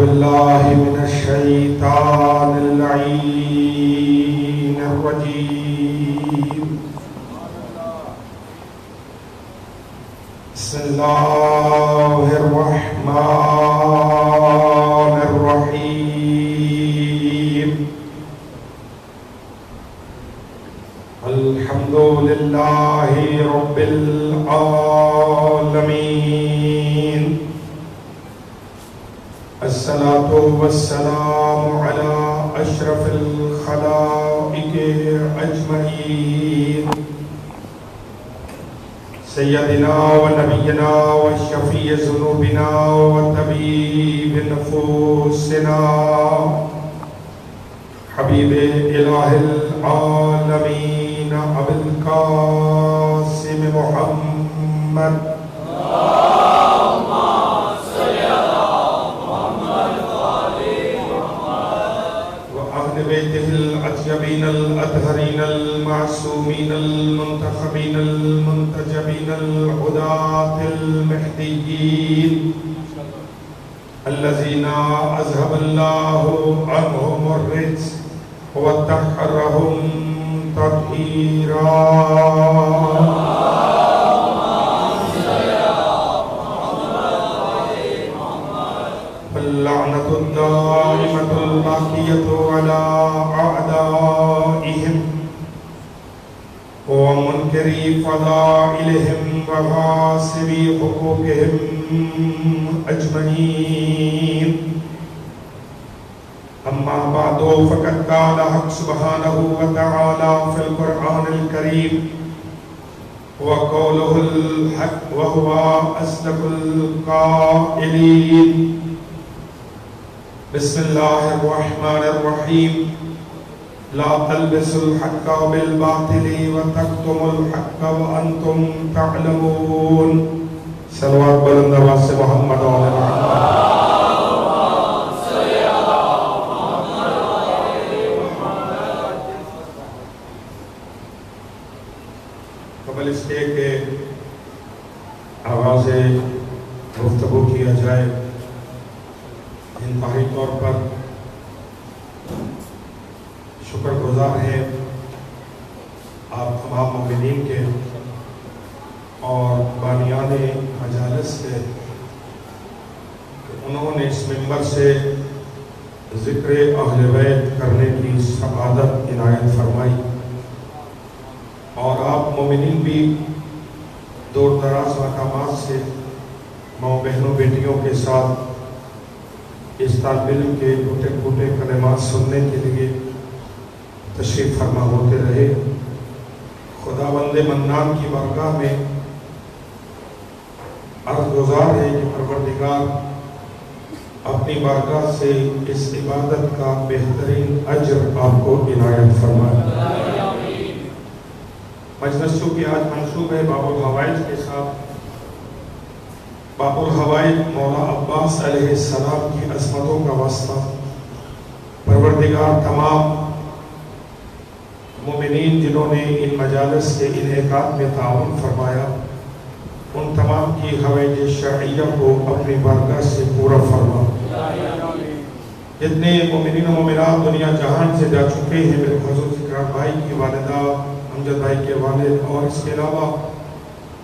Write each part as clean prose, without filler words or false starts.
بالله من الشيطان اللعين الرجيم. بسم الله الرحمن الرحيم. الحمد لله رب العالمين. الصلاة والسلام على أشرف الخلائق أجمعين سيدنا ونبينا وشفيع ذنوبنا وطبيب نفوسنا حبيب إله العالمين أبي القاسم محمد بيته الأطيبين الأطهرين المعصومين المنتخبين المنتجبين الهداة المهديين الذين أذهب الله عنهم الرجس وطهرهم تطهيرا. اللعنة الدائمة الباقية على أعدائهم ومنكري فضائلهم وغاصبي حقوقهم أجمعين. أما بعد فقد قال حق سبحانه وتعالى في القرآن الكريم وقوله الحق وهو أصدق القائلين. بسم الله الرحمن الرحيم. لا تلبسوا الحق بالباطل وتكتموا الحق وأنتم تعلمون. صلوات بلند آواز سے محمد و آل محمد. قبل اس کے کہ آغاز گفتگو کیا جائے، انتہائی طور پر شکر گزار ہیں آپ تمام مومنین کے اور بانیان مجالس کے کہ انہوں نے اس منبر سے ذکر اہل بیت کرنے کی سعادت عنایت فرمائی، اور آپ مومنین بھی دور دراز مقامات سے ماں بہنوں بیٹیوں کے ساتھ اس طالب علم کے ٹوٹے پھوٹے کلمات سننے کے لیے تشریف فرما ہوتے رہے. خداوند منان کی بارگاہ میں عرض گزار ہے کہ پروردگار اپنی بارگاہ سے اس عبادت کا بہترین اجر آپ کو عنایت فرمائے. مجلس چونکہ آج منسوب ہے باب الحوائج کے ساتھ، باب الحوائج مولا عباس علیہ السلام کی عظمتوں کا واسطہ پروردگار تمام مومنین جنہوں نے ان مجالس کے انعقاد میں تعاون فرمایا ان تمام کی حوائج شرعیہ کو اپنی بارگاہ سے پورا فرما. جتنے مومنین و مومنات دنیا جہان سے جا چکے ہیں، میرے حضور ذکران بھائی کی والدہ، امجد بھائی کے والد، اور اس کے علاوہ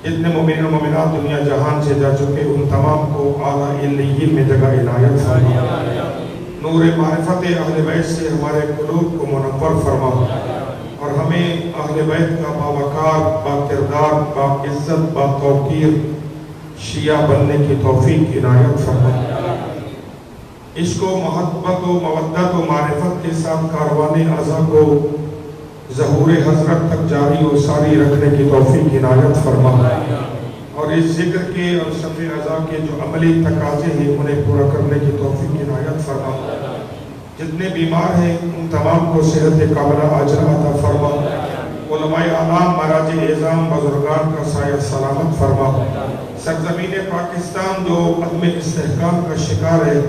جتنے مومنین و مومنات دنیا جہان سے جا چکے ان تمام کو اعلیٰ علیین میں جگہ عنایت فرما. نور معرفت اہل بیت سے ہمارے قلوب کو منور فرما، اور ہمیں اہل بیت کا باوقار، باکردار، باعزت، باتوقیر شیعہ بننے کی توفیق عنایت فرما. عشق و محبت و مودت و معرفت کے ساتھ کاروان ازا کو ظہور حضرت تک جاری و ساری رکھنے کی توفیق عنایت فرما، اور اس ذکر کے اور شفع ازا کے جو عملی تقاضے ہیں انہیں پورا کرنے کی توفیق عنایت فرما. جتنے بیمار ہیں ان تمام کو صحت کاملہ عاجلہ عطا فرما. علماء اعلام، مراجع اعظام، بزرگان کا سایہ سلامت فرما. سرزمین پاکستان جو عدم استحکام کا شکار ہے،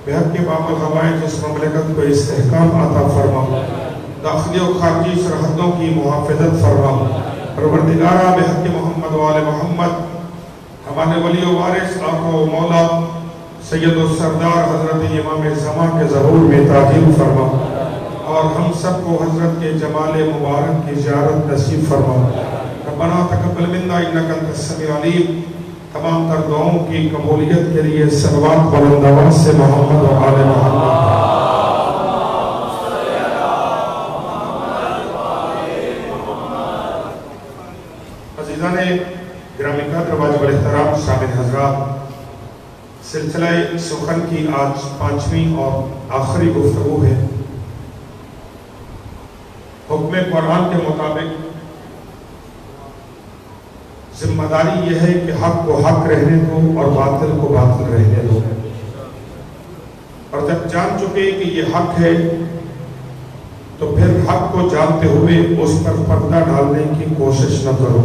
بحق کے باب الحوائج اس مملکت کو استحکام عطا فرما. داخلی و خارجی سرحدوں کی محافظت فرما. پروردگارہ بحق محمد و آل محمد ہمارے ولی و وارث آقا و مولا سید السردار حضرت امام زمان کے ظہور میں تعظیم فرما اور ہم سب کو حضرت کے جمال مبارک کی زیارت نصیب فرما۔ ربنا تقبل منا انک انت السمیع العلیم۔ تمام تر دعاؤں کی قبولیت کے لیے صلوات بلند آواز سے محمد و آل محمد۔ عزیزان گرامی قدر واجب الاحترام سامعین حضرات، سلسلہ سخن کی آج 5ویں اور آخری گفتگو ہے۔ حکم قرآن کے مطابق ذمہ داری یہ ہے کہ حق کو حق رہنے دو اور باطل کو باطل رہنے دو، اور جب جان چکے کہ یہ حق ہے تو پھر حق کو جانتے ہوئے اس پر پردہ ڈالنے کی کوشش نہ کرو۔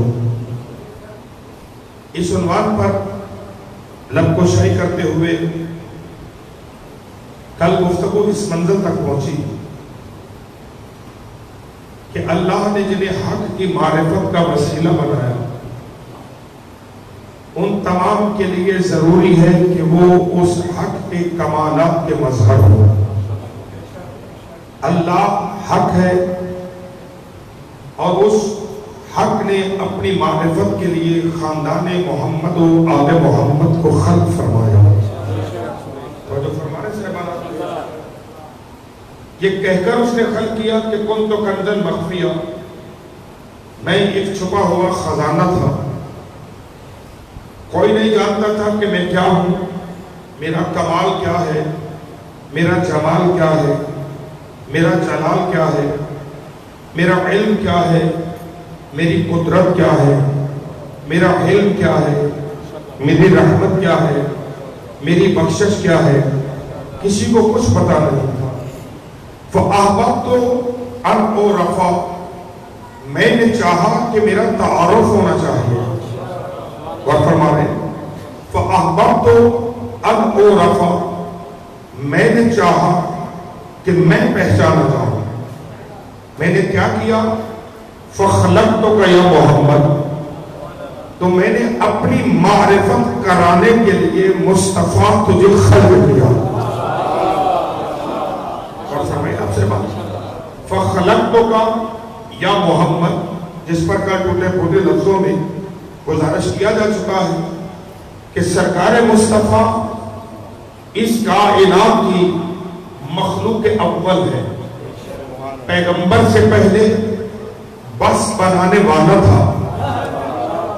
اس عنوان پر لب کشائی کرتے ہوئے کل گفتگو اس منزل تک پہنچی کہ اللہ نے جنہیں حق کی معرفت کا وسیلہ بنایا ان تمام کے لیے ضروری ہے کہ وہ اس حق کے کمالات کے مظہر ہو۔ اللہ حق ہے اور اس حق نے اپنی معرفت کے لیے خاندان محمد و آل محمد کو خلق فرمایا۔ تو جو فرمانے سے ہمارا یہ کہہ کر اس نے خلق کیا کہ کن تو کنزن مخفیہ، میں ایک چھپا ہوا خزانہ تھا، کوئی نہیں جانتا تھا کہ میں کیا ہوں، میرا کمال کیا ہے، میرا جمال کیا ہے، میرا جلال کیا ہے، میرا علم کیا ہے، میری قدرت کیا ہے، میرا علم کیا ہے، میری رحمت کیا ہے، میری بخشش کیا ہے، کسی کو کچھ پتا نہیں تھا۔ فَأَحْبَبْتُ أَنْ أُعْرَفَ، میں نے چاہا کہ میرا تعارف ہونا چاہیے۔ اور فرما رہے فَأَحْبَبْتُ أَنْ أُعْرَفَ، میں نے چاہا کہ میں پہچانا جاؤں۔ میں نے کیا کیا؟ فَخْلَقْتُكَ يَا محمد، تو میں نے اپنی معرفت کرانے کے لیے مصطفیٰ تجھے خلق کیا۔ اور سمجھے آپ سے بات فَخْلَقْتُكَ یا محمد، جس پر کا ٹوٹے پھوٹے لفظوں میں گزارش کیا جا چکا ہے کہ سرکار مصطفیٰ اس کائنات کی مخلوق اول ہے، پیغمبر سے پہلے بس بنانے والا تھا،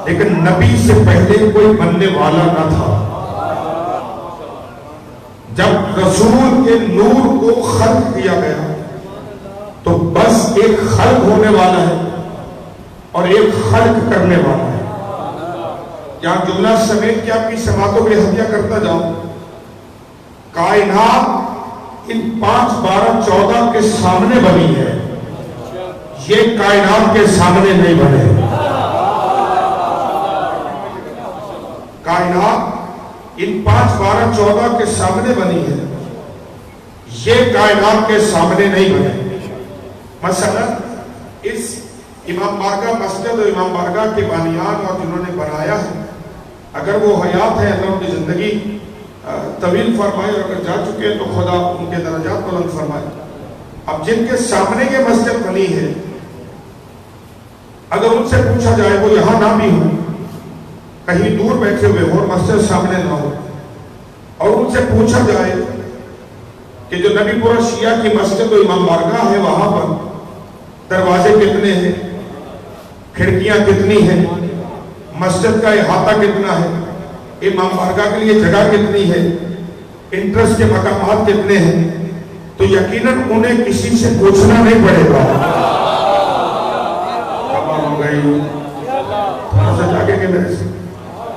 لیکن نبی سے پہلے کوئی بننے والا نہ تھا۔ جب رسول کے نور کو خلق کیا گیا تو بس ایک خلق ہونے والا ہے اور ایک خلق کرنے والا ہے۔ یہاں جملہ سمیت کہ آپ کی سماعتوں کے ہدیہ کرتا جاؤں، کائنات ان 5، 12، 14 کے سامنے بنی ہے، یہ کائنات کے سامنے نہیں بنے۔ کائنات ان 5، 12، 14 کے سامنے بنی ہے، یہ کائنات کے سامنے نہیں بنے۔ مثلا اس امام بارگاہ مسجد اور امام بارگاہ کے بانیان اور جنہوں نے بنایا ہے، اگر وہ حیات ہے اللہ ان کی زندگی طویل فرمائے، اور اگر جا چکے تو خدا ان کے درجات بلند فرمائے۔ اب جن کے سامنے یہ مسجد بنی ہے، اگر ان سے پوچھا جائے وہ یہاں نہ بھی ہوں، کہیں دور بیٹھے ہوئے ہو اور مسجد سامنے نہ ہو، اور ان سے پوچھا جائے کہ جو نبی پورہ شیعہ کی مسجد و امام بارگاہ ہے وہاں پر دروازے کتنے ہیں، کھڑکیاں کتنی ہیں، مسجد کا احاطہ کتنا ہے، امام بارگاہ کے لیے جگہ کتنی ہے، انٹرسٹ کے مقامات کتنے ہیں، تو یقیناً انہیں کسی سے پوچھنا نہیں پڑے گا۔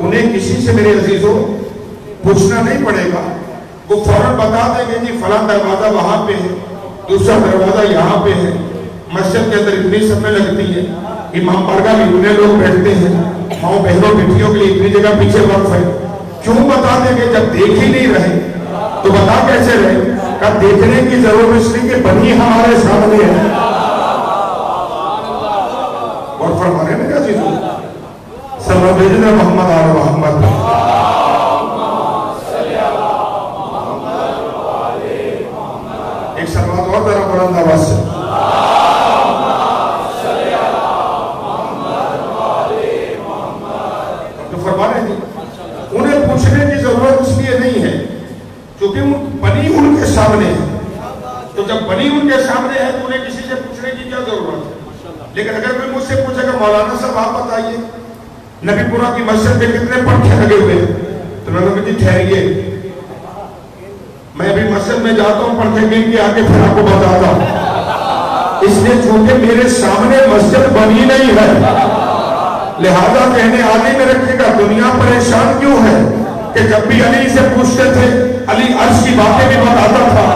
انہیں کسی سے میرے عزیزوں پوچھنا نہیں پڑے گا، وہ فوراً بتا دیں گے جی فلاں دروازہ وہاں پہ ہے، دوسرا دروازہ یہاں پہ ہے، مسجد کے اندر اتنی صفیں لگتی ہیں، امام بارگاہ میں اتنے لوگ بیٹھتے ہیں، ماؤں بہنوں بیٹیوں کے لیے اتنی جگہ پیچھے وقف ہے۔ کیوں بتا دیں گے؟ جب دیکھ ہی نہیں رہے تو بتا کیسے رہے؟ کہ دیکھنے کی ضرورت اس لیے کہ بنی ہمارے سامنے ہے۔ اور فرمانے میں کیا چیز ہو صلی اللہ محمد آل محمد فرما رہے ہیں انہیں پوچھنے کی ضرورت اس لیے نہیں ہے کیونکہ بنی ان کے سامنے ہے. تو جب بنی ان کے سامنے ہے تو انہیں کسی سے پوچھنے کی کیا ضرورت ہے. لیکن اگر کوئی مجھ سے پوچھے گا مولانا صاحب آپ بتائیے نبی پورہ کی مسجد میں کتنے پنکھے لگے ہوئے ہیں, تو میں کہوں جی ٹھہریے میں ابھی مسجد میں جاتا ہوں پنکھے گن کے آگے پھر آپ کو بتاتا ہوں. اس لیے چونکہ میرے سامنے مسجد بنی نہیں ہے لہذا کہنے آگے میں رکھے گا دنیا پریشان کیوں ہے کہ جب بھی علی سے پوچھتے تھے علی عرش کی باتیں بھی بتاتا تھا,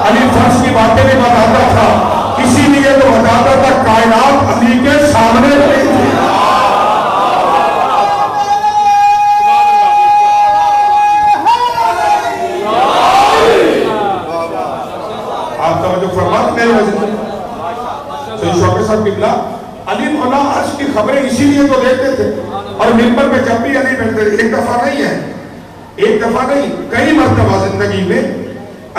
علی فرش کی باتیں بھی بتاتا تھا, اسی لیے تو بتاتا تھا کائنات علی کے سامنے نہیں تھی. آپ توجہ فرما میرے وجہ شوقی صاحب قبلہ علی مولا عرش کی خبریں اسی لیے تو دیتے تھے اور ممبر پہ جب بھی علی بیٹھتے تھے ایک دفعہ نہیں ہے ایک دفعہ نہیں کئی مرتبہ زندگی میں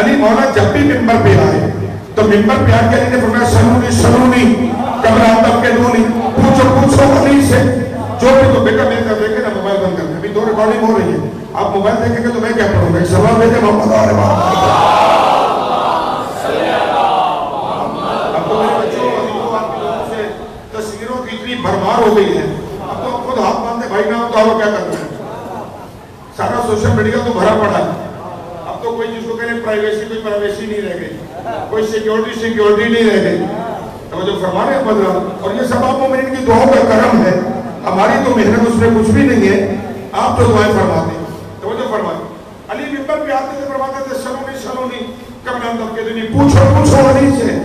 علی مولا جب بھی ممبر پہ آئے تو ممبر پہ آ کے علی نے فرمایا سلونی سلونی قبل آدم کے دونی پوچھو پوچھو علی سے جو بھی. تو بیٹا میرے طرف دیکھے نا موبائل بند کرنا ابھی 2 ریکارڈنگ ہو رہی ہے آپ موبائل دیکھیں گے تو میں کیا پڑھوں گا ایک سوال بھیجے محمد آرے بات. اب تو میرے بچوں آپ کی لوگوں سے تصویروں کی اتنی بھرمار ہو گئی ہے اب تو خود ہاتھ باندھے بھائی نہ اتارو کیا کرنا ہے سارا سوشل میڈیا تو بھرا پڑا ہے. اب تو کوئی جس کو کہنے پرائیویسی کوئی پرائیویسی نہیں رہ گئی کوئی سیکیورٹی نہیں رہ گئی. توجہ فرما رہے ہیں بدرہ اور یہ سب آپ مومنین کی دعاؤں کا کرم ہے ہماری تو محنت اس میں کچھ بھی نہیں ہے آپ تو دعائیں فرماتے ہیں. توجہ فرمائیں علی ممبر پہ آتے تھے فرماتے تھے سلونی سلونی قبل آدم کے دونی پوچھو پوچھو علی سے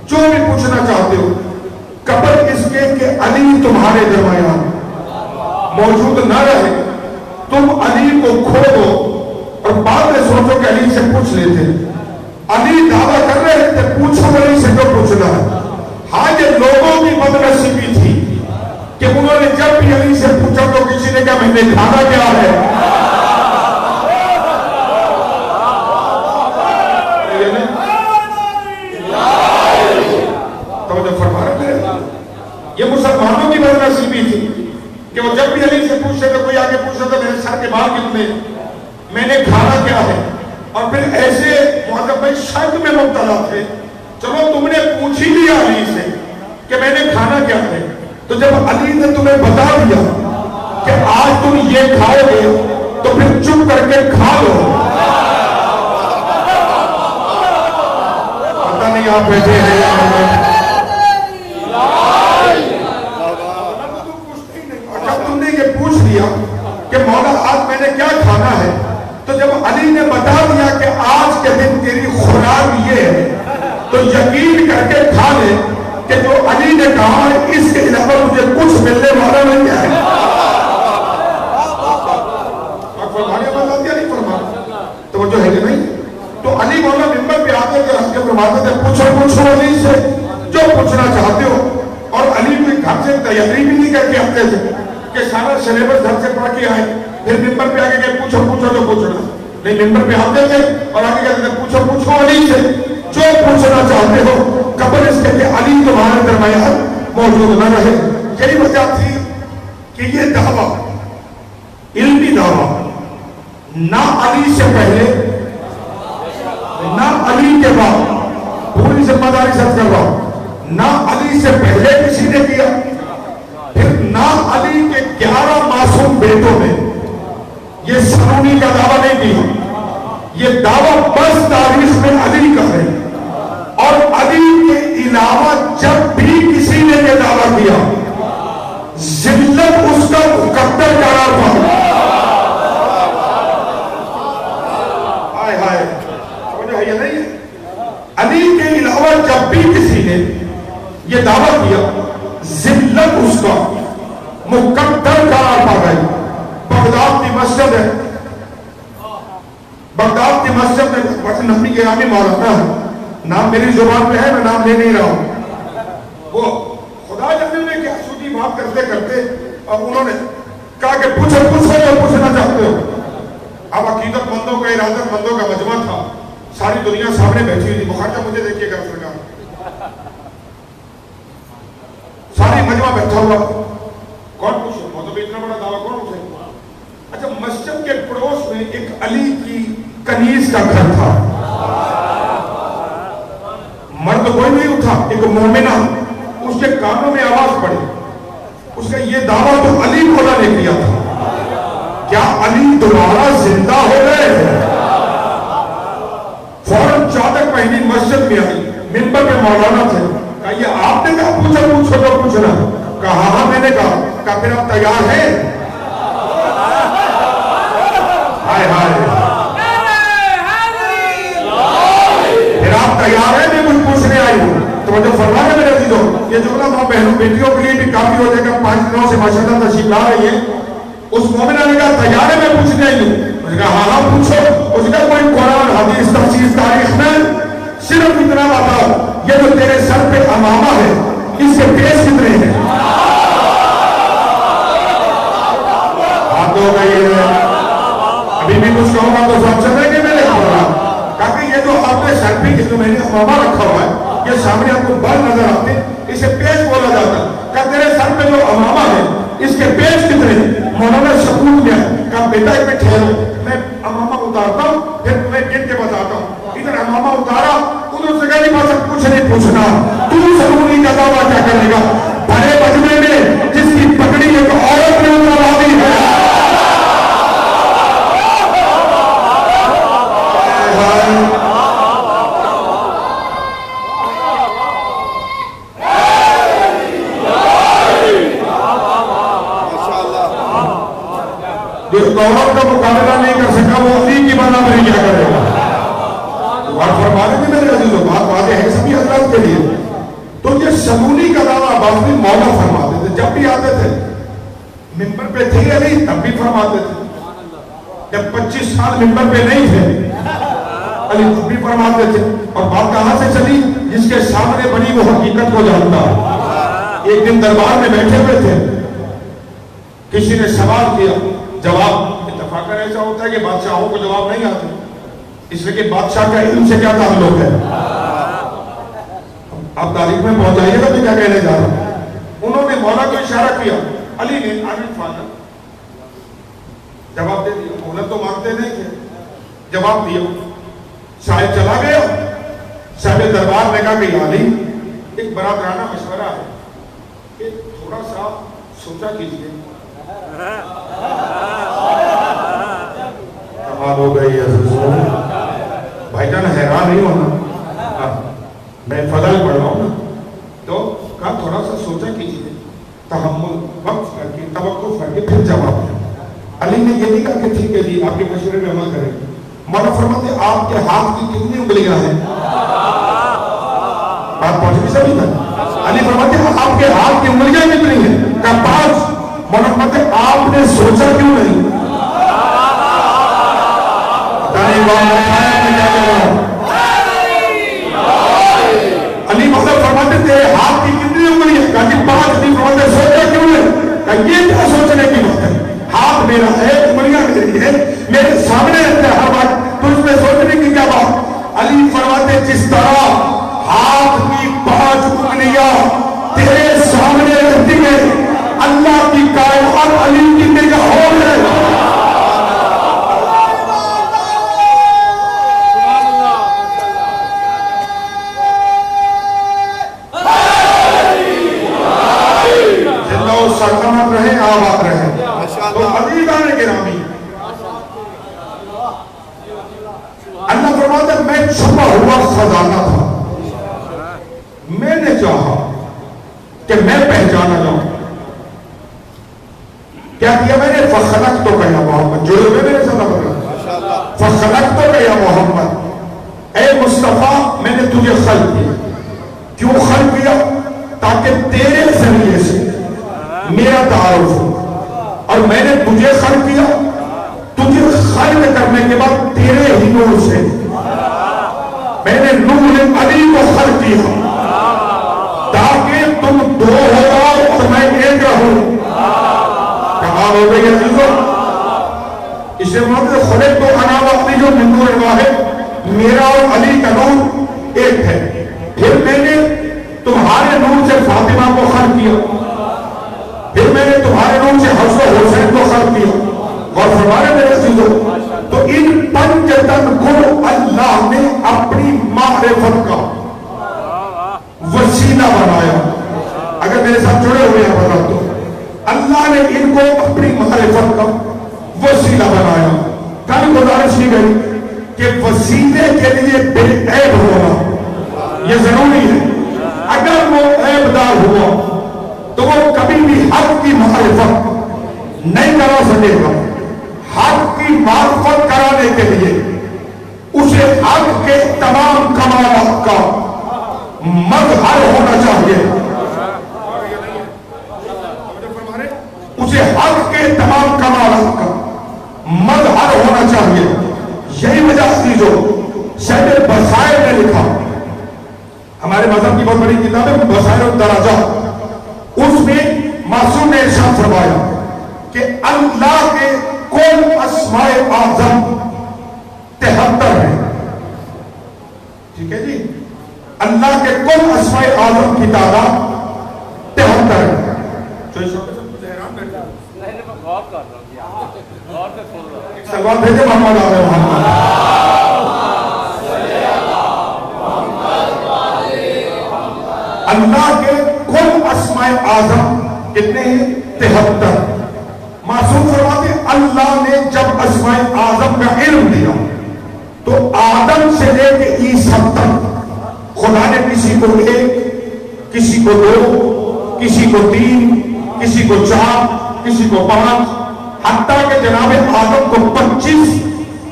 جو بھی پوچھنا چاہتے ہو. قبر اس کے کہ علی تمہارے درمیان موجود نہ رہے تم علی کو کھو دو اور بعد میں سوچو کہ علی سے پوچھ لیتے. علی دعویٰ کر رہے تھے پوچھو علی سے جو پوچھنا ہے. ہاں یہ لوگوں کی بدنصیبی تھی کہ انہوں نے جب بھی علی سے پوچھا تو کسی نے کہا میں نے کھانا کیا ہے. یہ مسلمانوں کی بدنصیبی تھی کہ وہ جب بھی علی سے پوچھتے تھے کوئی آگے پوچھتا تھا میرے سر کے بال کتنے میں نے کھانا کیا ہے اور پھر ایسے معذب بھائی شک میں مبتلا تھے. چلو تم نے پوچھ ہی لیا علی سے کہ میں نے کھانا کیا ہے تو جب علی نے تمہیں بتا دیا کہ آج تم یہ کھاؤ گے تو پھر چپ کر کے کھا لو. پتہ نہیں آپ بیٹھے ہیں پوچھ لیا کہ مولا آج میں نے کیا کھانا ہے تو جب علی نے بتا دیا کہ آج کے دن تیری خوراک یہ ہے تو یقین کر کے کھا لے کہ جو علی نے کہا ہے اس کے علاوہ مجھے کچھ ملنے والا نہیں ہے. تو وہ جو ہے نہیں تو علی مولا ممبر پہ آتے تھے ہنس کے فرماتے تھے پوچھو پوچھو علی سے جو پوچھنا چاہتے ہو. اور علی کوئی گھر سے تیاری بھی نہیں کر کے آتے تھے کہ سارا سلیبس گھر سے پڑھ کے آئے پھر ممبر پہ آگے کہ پوچھو پوچھو جو پوچھنا نہیں. ممبر پہ آتے تھے اور آگے کہتے تھے پوچھو پوچھو علی سے جو پوچھنا چاہتے ہو. قبر اس کے کہ علی تمہارے درمیان موجود نہ رہے. یہی وجہ تھی کہ یہ دعویٰ علمی دعویٰ نہ علی سے پہلے نہ علی کے بعد پوری ذمہ داری سب کر رہا ہوں نہ علی سے پہلے کسی نے کیا پھر نہ علی کے 11 معصوم بیٹوں نے یہ سلونی کا دعویٰ نہیں دیا. یہ دعویٰ بس تاریخ میں علی کا ہے اور علی کے علاوہ جب بھی کسی نے یہ دعویٰ کیا ذلت اس کا مقدر قرار پا. ہائے ہائے سمجھو ہے یہ نہیں ہے. علی کے علاوہ جب بھی کسی نے یہ دعویٰ کیا ذلت اس کا مقدر قرار پا گئی. بغداد کی مسجد ہے بغداد کی مسجد میں نبی کے نامی مولانا ہے نام میری زبان پہ ہے میں نام لے نہیں رہا ہوں. وہ خدا جانے میں کیا سوچی بات کرتے کرتے اب انہوں نے کہا کہ پوچھو پوچھو جو پوچھنا چاہتے ہو. اب عقیدت مندوں کا ارادت مندوں کا مجمع تھا ساری دنیا سامنے بیٹھی ہوئی تھی. بخارجہ مجھے دیکھیے گا سرکار ساری مجمع بیٹھا ہوا کون پوچھے مطلب اتنا بڑا دعویٰ کون پوچھے اچھا مسجد کے پڑوس میں ایک علی کی کنیز کا گھر تھا، مرد کوئی نہیں اٹھا، ایک مومنہ، اس کے کانوں میں آواز پڑی، اس کا یہ دعویٰ تو علی مولا نے کیا تھا، کیا علی دوبارہ زندہ ہو گئے؟ فوراً چادر پہنی مسجد میں آئی، منبر پہ مولانا تھے، کہا یہ آپ نے کہا پوچھو تو پوچھنا، کہا ہاں میں نے کہا پھر آپ تیار ہیں؟ ہائے ہائے، پھر آپ تیار ہیں؟ میں کچھ پوچھنے آئی ہوں تو مجھے فرمایا میرے عزیزوں، یہ جملہ ماں بہنوں بیٹیوں کے لیے بھی کافی ہو جائے گا، 5 دنوں سے ماشاءاللہ تشریف لا رہی ہے۔ اس مومنہ نے کہا تیار ہے میں پوچھنے آئی ہوں؟ مجھے کہا ہاں پوچھو۔ اس نے کوئی قرآن حدیث تفسیر تاریخ میں صرف اتنا بتاؤ، یہ جو تیرے سر پہ امامہ ہے اس کے پیش کتنے ہیں؟ ہاتھ ہو گئی ہے، ابھی بھی کچھ کہوں گا تو سب چلیں گے میرے کھوڑا، کہا کہ یہ جو آپ نے سر پہ جو میں نے امامہ رکھا ہوا ہے یہ سامنے آپ کو بل نظر آتے اسے پیش بولا جاتا ہے، کہا تیرے سر پہ جو امامہ ہے اس کے پیش کتنے ہیں؟ مولانا سکوت میں ہے، کہا بیٹا ایک میں ٹھہرو، میں امامہ اتارتا ہوں پھر تمہیں گن کے بتاتا ہوں۔ ادھر امامہ اتارا، ادھر سے کہا بس اب کچھ نہیں پوچھنا، تو سکونی کا دعویٰ کیا کرے گا؟ بڑے مجمع میں جس کی پگڑی ایک عورت نے اتروا دی ہے، جو عورت کا مقابلہ نہیں کر سکا وہ علی کی برابری کیا کرے گا؟ اور فرمانے میں میرے عزیزوں بات واضح ہے سبھی حضرات کے لیے، تو یہ شمولی کا دعویٰ باقی مولا فرماتے تھے، جب بھی آتے تھے منبر پہ تھے علی تب بھی فرماتے تھے، جب 25 سال منبر پہ نہیں تھے علی تب بھی فرماتے تھے، اور بات کہاں سے چلی؟ جس کے سامنے بنی وہ حقیقت کو جانتا۔ ایک دن دربار میں بیٹھے ہوئے تھے، کسی نے سوال کیا، جواب اتفاقاً ایسا ہوتا ہے کہ بادشاہوں کو جواب نہیں آتے، اس لیے کہ بادشاہ کا علم سے کیا تعلق ہے؟ آپ تاریخ میں پہنچائیے گا میں کیا کہنے جا رہا ہوں۔ انہوں نے مولا کو اشارہ کیا، علی نے عارف فانا جواب دے دیا، مہلت تو مانگتے نہیں تھے، جواب دیا، شاید چلا گیا۔ صاحب دربار نے کہا کہ علی ایک برادرانہ مشورہ ہے کہ تھوڑا سا سوچا کیجیے۔ کمال ہو گئی عزیزوں، بھائی جان حیران نہیں ہونا، میں فضل پڑھ رہا ہوں نا، تو کہا تھوڑا سا سوچا کیجیے، تحمل وقت کر کے توقف کر کے پھر جواب دیں۔ علی نے یہ نہیں کہا کہ ٹھیک ہے جی آپ کے مشورے میں عمل کریں، مولا فرماتے آپ کے ہاتھ کی کتنی انگلیاں ہیں؟ بات پہنچ بھی سبھی تک۔ علی فرماتے آپ کے ہاتھ کی انگلیاں کتنی ہیں؟ کہا 5۔ مولا فرماتے آپ نے سوچا کیوں نہیں؟ علی مطلب فرماتے تیرے ہاتھ کی کتنی انگلی ہے؟ کہا کہ 5۔ علی فرماتے سوچا کیوں نہیں؟ کہا یہ کیا سوچنے کی بات ہے، ہاتھ میرا ہے، انگلیاں میری ہے، میرے سامنے رہتا ہے ہر بات، تو اس میں سوچنے کی کیا بات؟ علی فرماتے جس طرح ہاتھ کی 5 انگلیاں تیرے سامنے رہتی ہے، اللہ کی کائنات علی کی نگاہوں میں سلامت رہے، آباد رہے۔ تو عزیزان گرامی، اللہ فرماتا ہے میں چھپا ہوا خزانہ تھا، میں نے چاہا کہ میں پہچانا جاؤں، کیا کیا میں نے؟ فخلق تو کہا محمد، جو میں میرے ساتھ بتا، فخلق تو کہا محمد، اے مصطفیٰ میں نے تجھے خلق کیا۔ کیوں خلق کیا؟ تاکہ تیرے ذریعے سے میرا تعارف ہو، اور میں نے تجھے خلق کیا، تجھے خلق کرنے کے بعد تیرے ہی نور سے میں نے نور علی کو خلق کیا تاکہ تم 2 ہو جاؤ اور میں 1 رہوں۔ کمال ہو گئی عزیزوں، اسے مطلب خلق تو انا وقتی جو من نور واحد، میرا اور علی کا نور ایک ہے۔ پھر میں نے تمہارے نور سے فاطمہ کو خلق کیا، پھر میں نے تمہارے نور سے حسن و حسین کو خلق کیا، اور فرمانے میرے عزیزو تو ان پنجتن کو اللہ نے اپنی معرفت کا وسیلہ بنایا. اگر میرے ساتھ جڑے ہوئے ہیں بتا تو اللہ نے ان کو اپنی معرفت کا وسیلہ بنایا. کل گزارش کی گئی کہ وسیلے کے لیے بے عیب ہونا یہ ضروری ہے. اگر وہ عیب دار ہوا تو وہ کبھی بھی حق کی معرفت نہیں کرا سکے گا. حق کی معرفت کرانے کے لیے اسے حق کے تمام کمالات کا مظہر ہونا چاہیے. اسے حق کے تمام کمالات کا مظہر ہونا چاہیے. یہی وجہ تھی جو شیخ بصائر نے لکھا, ہمارے مذہب کی بہت بڑی کتاب ہے بصائر الدرجات, اس میں معصوم نے ارشاد فرمایا کہ اللہ کے کل اسماء اعظم 73 ہیں. ٹھیک ہے جی, اللہ کے کل اسماء اعظم کی تعداد 73 ہے. سلوات بھیجے محمد آل محمد. اللہ کے کل اسماء اعظم کتنے ہیں؟ 73. معصوم فرماتے ہیں اللہ نے جب اسماء اعظم کا علم دیا تو آدم سے لے کے عیسیٰ تک خدا نے کسی کو 1, کسی کو 2, کسی کو 3, کسی کو 4, کسی کو 5, حتیٰ کہ جناب آدم کو 25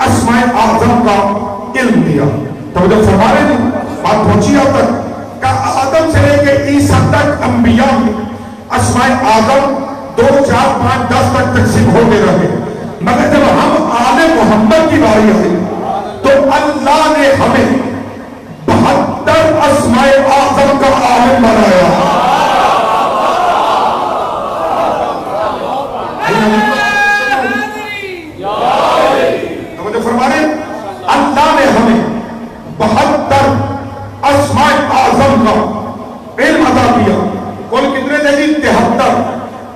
اسماء اعظم کا علم دیا. تو جب فرما رہے ہیں بات پہنچی اب تک کہ آدم سے لے کے عیسیٰ تک انبیاء میں اسماء اعظم 2, 4, 5, 10 تک تقسیم ہوتے رہے, مگر جب ہم آل محمد کی باری آئی تو اللہ نے ہمیں 72 اسماء اعظم کا عالم بنایا. اللہ نے ہمیں 72 اسماء اعظم کا علم عطا کیا. کل کتنے دے گی؟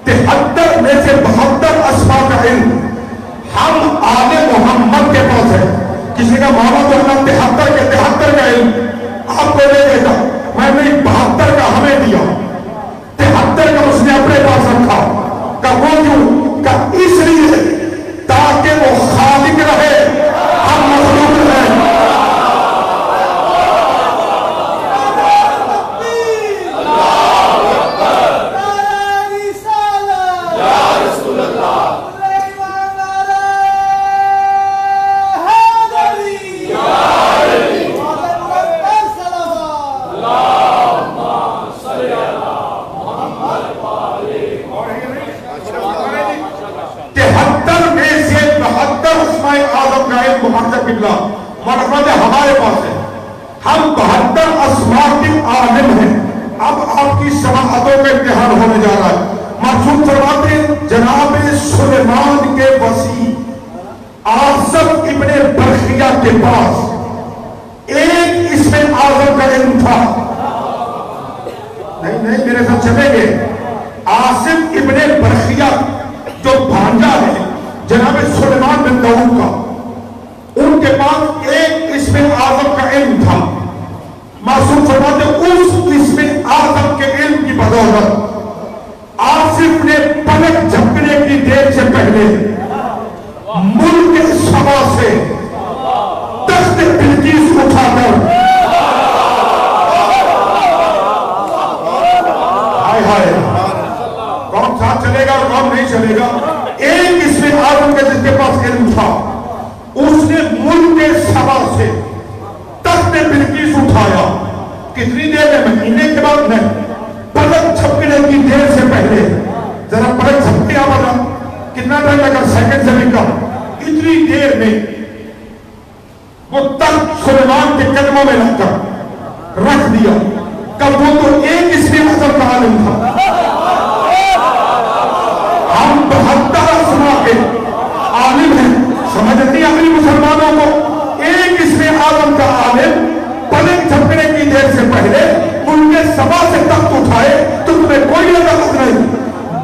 73 میں سے 72 اسماء کا علم ہم آل محمد کے پاس ہے. کسی کا محمد اللہ 73 کے 73 کا علم آپ کو دے دیتا, میں نے 72 کا ہمیں دیا, 73 کا اس نے اپنے پاس رکھا. کہ وہ کیوں؟ کہ اس لیے تاکہ وہ خالق رہے, ہم مخلوق رہیں. ہمارے پاس ہے, ہم 72 اسماء کے عالم ہیں. اب آپ کی سماعتوں کا امتحان ہونے جا رہا ہے. معصوم فرماتے ہیں جناب سلیمان کے وسیع آصف ابن برخیہ کے پاس ایک اسم اعظم کا علم تھا. نہیں میرے ساتھ چلیں گے. آصف ابن برخیہ جو بھانجا ہے جناب سلیمان بن داؤد کا, ان کے پاس ایک اسم اعظم کا علم تھا. معصوم فرماتے اس اسم اعظم کے علم کی بدولت آصف نے پلک جھپکنے کی دیر سے پہلے ملک سبا سے تخت بلقیس اٹھا کر ہائے کون ساتھ چلے گا اور کون نہیں چلے گا, ایک اسم اعظم کا جس کے پاس علم تھا اس نے ملک سبا سے تخت بلقیس اٹھایا. کتنی دیر میں؟ مہینے کے بعد نہیں, پلک جھپکنے کی دیر سے پہلے. ذرا پلک جھپکے آواز کتنا ٹائم لگا؟ سیکنڈ سے بھی کم. اتنی دیر میں وہ تخت سلیمان کے قدموں میں رکھ کر رکھ دیا. کب وہ تو ایک اسم اعظم کا عالم تھا. ہم 72 اسماء کے عالم ہیں. سمجھتی اپنی مسلمانوں کو ایک اسم اعظم کا عالم پلک جھپکنے کی دیر سے پہلے ان کے سبا سے تخت اٹھائے تو تمہیں کوئی عدالت نہیں.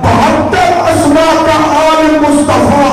72 اسماء کا عالم مصطفیٰ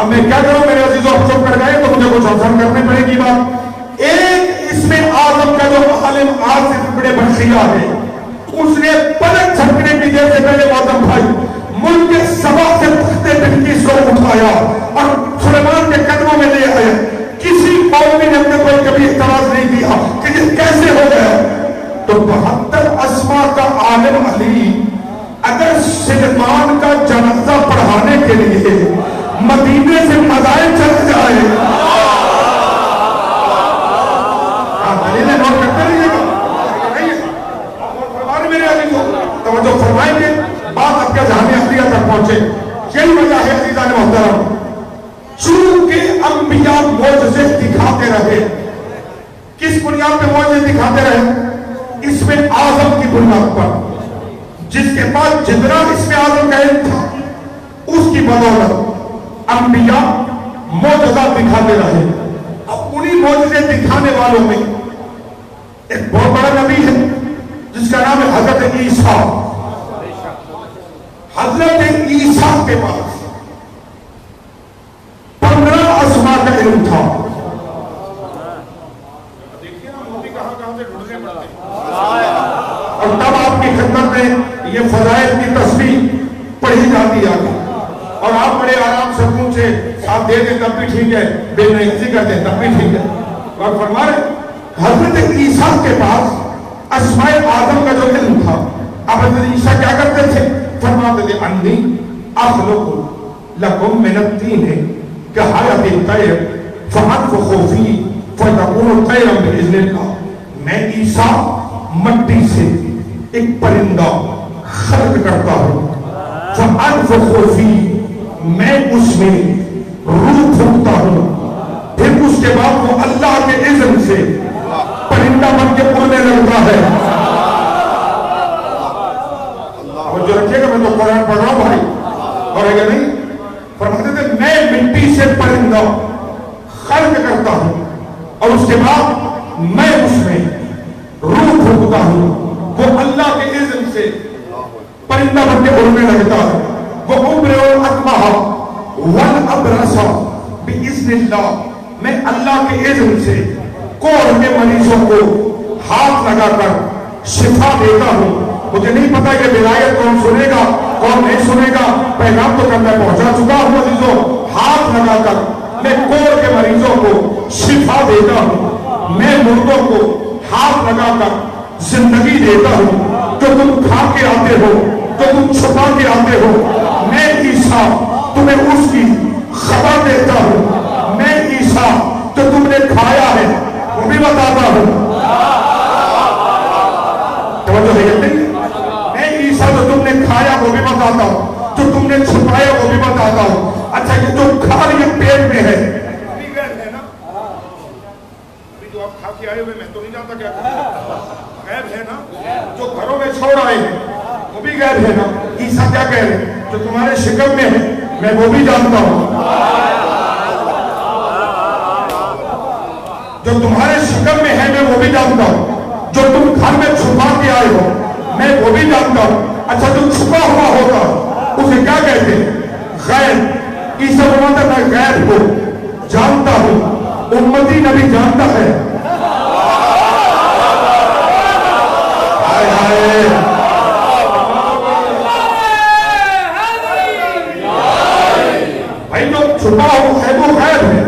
اب میں کیا کروں میرے عزیزوں، اب چپ کر گئے تو مجھے کچھ آسان کرنی پڑے گی بات۔ ایک اس میں اعظم کا جو عالم آصف ابن برخیہ ہے، اس نے پلک جھپکنے کی دیر سے پہلے معظم بھائی ملک سبا سے تختے بلقیس کو اٹھایا اور سلیمان کے قدموں میں لے آیا۔ کسی مولوی نے اپنے کوئی کبھی اعتراض نہیں کیا کہ یہ کیسے ہو گیا۔ تو 72 اسماء کا عالم علی اگر سلیمان کا جنازہ پڑھانے کے لیے مدینے سے مدائن چلا جائے، دلیلیں نوٹ کرتے رہیے گا، میرے عزیزوں توجہ فرمائیں گے، بات اب کیا جہاں عقلیہ تک پہنچے۔ یہی وجہ ہے عزیزان محترم، چونکہ انبیاء معجزے دکھاتے رہے۔ کس بنیاد پہ معجزے دکھاتے رہے؟ اس میں اعظم کی بنیاد پر، جس کے پاس جتنا اس میں اعظم کا علم تھا اس کی بدولت انبیاء معجزات دکھاتے رہے۔ اب انہی معجزے دکھانے والوں میں ایک بہت بڑا نبی ہے جس کا نام ہے حضرت عیسیٰ۔ حضرت عیسیٰ کے پاس 15 اسماء کا علم تھا۔ دیکھیے نا موتی کہاں سے ڈھونڈنے پڑتے ہیں، اور تب آپ کی خدمت میں یہ فضائل کی تسبیح پڑھی جاتی آگے، اور آپ بڑے آرام سکون سے آپ دے دیں تب بھی ٹھیک ہے، بے نحسی کرتے ہیں تب بھی ٹھیک ہے۔ اور فرما رہے حضرت عیسیٰ کے پاس اسماء اعظم کا جو علم تھا، اب حضرت عیسیٰ کیا کرتے تھے؟ فرماتے تھے انی اخلق لکم من الطین کحیۃ الطیر فانفخ فیہ فتکون طیرا باذن اللہ۔ میں عیسیٰ مٹی سے ایک پرندہ خلق کرتا ہوں، فانفخ فیہ میں اس میں روح پھونکتا ہوں، پھر اس کے بعد وہ اللہ کے اذن سے پرندہ بن کے اڑنے لگتا ہے۔ اور جو رکھیے گا میں تو قرآن پڑھ رہا ہوں بھائی، اور اگر نہیں فرماتے تھے میں مٹی سے پرندہ خلق کرتا ہوں اور اس کے بعد میں اس میں روح پھونکتا ہوں، وہ اللہ کے اذن سے پرندہ بن کے اڑنے لگتا ہے۔ وہ عمر الاکمہ والابرص باذن اللہ، میں اللہ کے اذن سے کوڑ کے مریضوں کو ہاتھ لگا کر شفا دیتا ہوں۔ مجھے نہیں پتا کہ ولایت کون سنے گا کون نہیں سنے گا، پیغام تو میں پہنچا چکا ہوں عزیزوں۔ ہاتھ لگا کر میں کوڑ کے مریضوں کو شفا دیتا ہوں، میں مردوں کو ہاتھ لگا کر زندگی دیتا ہوں۔ جو تم کھا کے آتے ہو، جو تم چھپا کے آتے ہو، میں عیسیٰ تمہیں اس کی خبر دیتا ہوں۔ میں عیسیٰ جو تم نے کھایا ہے وہ بھی بتاتا ہوں۔ توجہ ہے یا نہیں؟ میں عیسیٰ جو تم نے کھایا وہ بھی بتاتا ہوں، جو تم نے چھپایا وہ بھی بتاتا ہوں۔ اچھا یہ جو کھا یہ پیٹ میں ہے ابھی غیب ہے نا، ابھی جو آپ کھا کے آئے ہوئے میں تو نہیں جانتا کیا غیب ہے نا، جو گھروں میں چھوڑ آئے ہیں وہ بھی غیب ہے نا۔ عیسیٰ کیا کہہ رہے ہیں؟ جو تمہارے شکم میں ہے میں وہ بھی جانتا ہوں، جو تمہارے شکم میں ہے میں وہ بھی جانتا ہوں، جو تم گھر میں چھپا کے آئے ہو میں وہ بھی جانتا ہوں۔ اچھا جو چھپا ہوا ہوگا اسے کیا کہتے ہیں؟ غیب۔ عیسیٰ فرماتا ہے میں غیب کو جانتا ہوں، امتی نبی جانتا ہے۔ ہائے ہائے بھائی جو چھپا ہوا ہے وہ غیب ہے،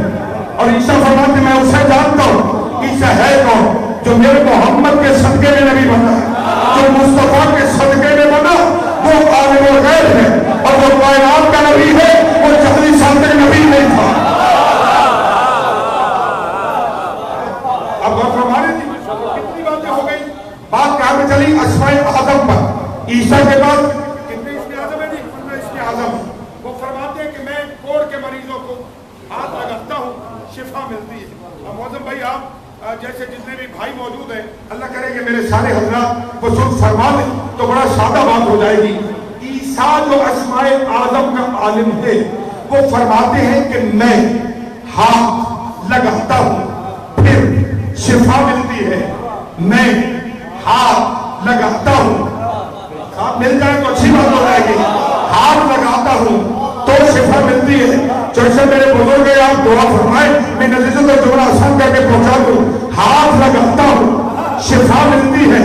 اور عیسیٰ فرماتے میں اسے جانتا ہوں۔ عیسیٰ ہے کون؟ جو میرے محمد کے صدقے میں نبی بنا، جو مصطفیٰ کے صدقے میں بنا، وہ عالم الغیب ہے، اور جو کائنات کا نبی ہے وہ جہلی صادق نبی نہیں تھا۔ اب غور فرمانے تھی کتنی باتیں ہو گئی، بات کہاں پہ چلی؟ اسماء اعظم پر۔ عیسیٰ کے بعد کتنے اسم اعظم ہے؟ 15 اسم اعظم۔ وہ فرماتے ہیں کہ میں کوڑ کے مریضوں کو ہاتھ لگاتا ہوں، شفا ملتی ہے۔ اب معظم بھائی آپ جیسے جتنے بھی بھائی موجود ہیں، اللہ کرے کہ میرے سارے حضرات وہ سن فرما دیں تو بڑا سادہ بات ہو جائے گی۔ عیسیٰ جو اسماء اعظم کا عالم ہے وہ فرماتے ہیں کہ میں ہاتھ لگاتا ہوں پھر شفا ملتی ہے، میں ہاتھ لگاتا ہوں، ہاتھ مل جائے تو اچھی بات ہو جائے گی، ہاتھ لگاتا ہوں تو شفا ملتی ہے. جیسے میرے بزرگ ہیں آپ دعا فرمائیں, میں نتیجے کو جملہ آسان کر کے پہنچا دوں. ہاتھ لگاتا ہوں شفا ملتی ہے.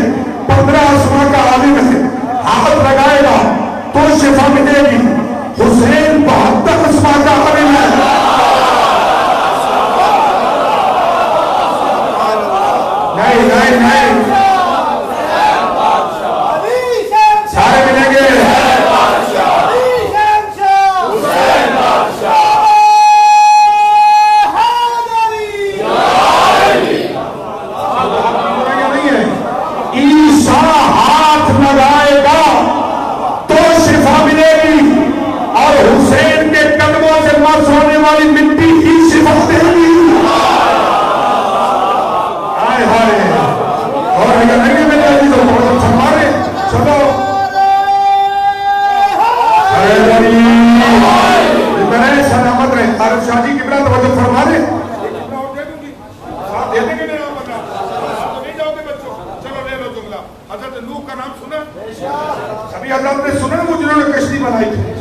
15 آسمان کا عالم ہے, ہاتھ لگائے گا تو شفا ملے گی. حسین 72 آسمان کا عالم ہے. نہیں نہیں نہیں, سارے ملیں گے. ہونے والی مٹی ہی شفا دے گی. آئے ہائے, اور اگر نہیں ملے گی تو بہت ہمارے چلو سلامت رہے. عارف شاہ جی قبلہ توجہ فرما دے. دے دیں گے میرا بندہ, تو نہیں جاؤ گے بچوں. چلو لے لو جملہ. حضرت نوح کا نام سنا, سبھی حضرات نے سنا وہ جنہوں نے کشتی بنائی تھی.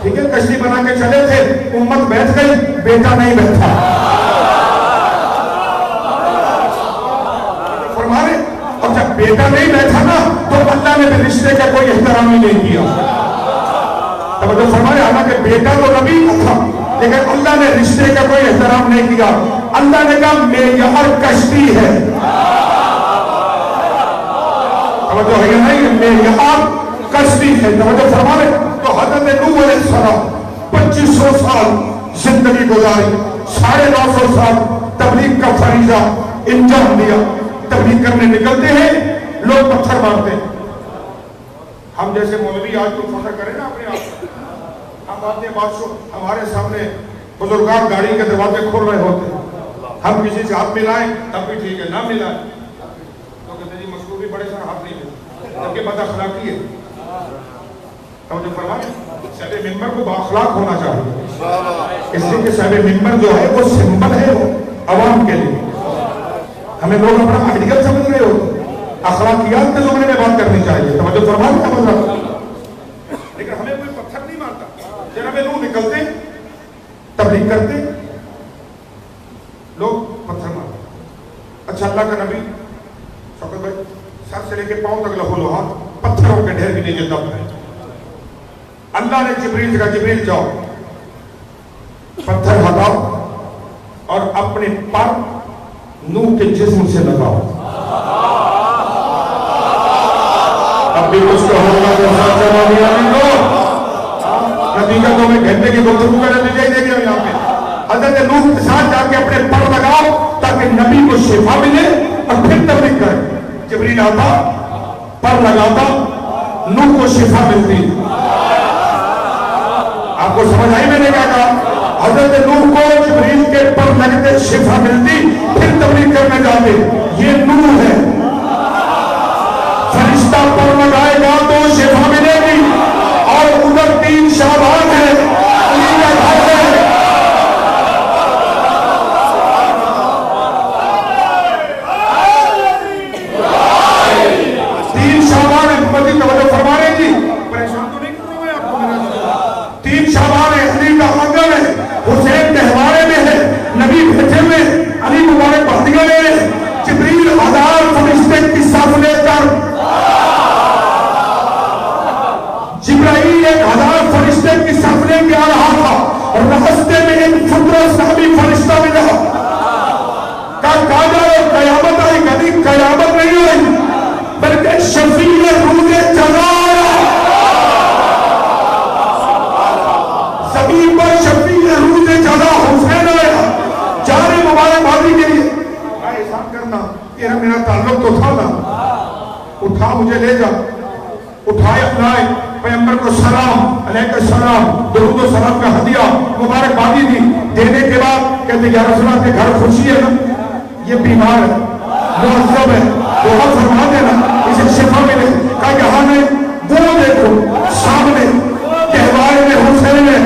ٹھیک ہے, کشتی بنا کے چلے تھے, امت بیٹھ گئی, بیٹا نہیں بیٹھا. فرمانے, اور جب بیٹا نہیں بیٹھا نا تو اللہ نے بھی رشتے کا کوئی احترام ہی نہیں کیا. تو فرمانے, حالانکہ بیٹا تو نبی تھا لیکن اللہ نے رشتے کا کوئی احترام نہیں کیا. اللہ نے کہا معیار کشتی ہے. توجہ ہے نہیں, معیار کشتی ہے. توجہ فرمانے, تو حضرت نوح علیہ السلام 2500 سال زندگی گزاری, 950 سال تبلیغ کا فریضہ انجام دیا. تبلیغ کرنے نکلتے ہیں, لوگ پتھر مارتے ہیں. ہم جیسے مولوی آج تو فخر کریں نا اپنے آپ, ہم آتے ہیں بادشاہ, ہمارے سامنے بزرگان گاڑی کے دروازے کھول رہے ہوتے ہیں, ہم کسی سے ہاتھ ملائیں تب بھی ٹھیک ہے, نہ ملائیں تو کہتے ہیں جی مشکور بھی بڑے سارے ہاتھ نہیں ملتے, جبکہ بد اخلاقی ہے. توجہ فرمائیں, صاحب منبر کو بااخلاق ہونا چاہیے, اس لیے کہ صاحب منبر جو ہے وہ سمبل ہے وہ عوام کے لیے. ہمیں لوگ اپنا آئیڈیل سمجھ رہے ہوتے, اخلاقیات کے زمانے میں بات کرنی چاہیے. توجہ فرمائیں کا مطلب, لیکن ہمیں کوئی پتھر نہیں مارتا. جناب نوح نکلتے تبلیغ کرتے, لوگ پتھر مارتے. اچھا, اللہ کا نبی شوکت بھائی سر سے لے کے پاؤں تک لہو لوہا پتھروں کے ڈھیر کے نیچے دب ہے. اللہ نے جبریل سے کہا, جبریل جاؤ پتھر ہٹاؤ اور اپنے پر نوح کے جسم سے لگاؤ. اب بھی کچھ تو ہوگا جو ساتھ جمع دیا نہیں دو. نتیجہ تو میں گھنٹے کی گفتگو کا نتیجہ ہی دے دیا یہاں پہ. حضرت نوح کے ساتھ جا کے اپنے پر لگاؤ تاکہ نبی کو شفا ملے اور پھر تبلیغ کرے. جبریل آتا, پر لگاتا, نوح کو شفا ملتی. آپ کو سمجھ آئی میں نے کیا کہا؟ حضرت نوح کو جبریل کے پر لگتے شفا ملتی, پھر تبلیغ کرنے جاتے. یہ نوح ہے, فرشتہ پر لگائے گا تو شفا ملے گی. اور ادھر 3 شعبان ہے, علی کا گھر ہے. 3 شعبان ہے, حکمتی توجہ فرما رہے جی, پریشان تو نہیں کر رہا میں آپ کو. 3 شعبان ہے, علی کا آنگن ہے, حسین تہوارے میں ہے, نبی بیٹھے میں, علی مبارک بہتیاں لے رہے, جبریل 1000 فرشتے کی صف لے کر, جبرائیل 1000 فرشتے کی صف لے کے آ رہا تھا. راستے میں ایک فطرہ صحابی فرشتہ ملا, کہا جائے قیامت آئی. کبھی قیامت نہیں آئی بلکہ شفیع روز جزا آیا. زمین پر شفیع روز جزا حسین آیا. جارے مبارک بازی کے لیے احسان کرنا, یہ میرا تعلق تو تھا نا, اٹھا مجھے لے جا. اٹھائے اپنائے, پیغمبر کو سلام علیہ السلام, درود و سلام کا ہدیہ مبارک بادی دی. دینے کے بعد کہتے یا رسول اللہ کے گھر خوشی ہے نا, یہ بیمار ہے, معذب ہے, دعا فرما دینا اسے شفا ملے. کہا یہاں میں وہ دیکھو سامنے کہوائے میں حسین ہے.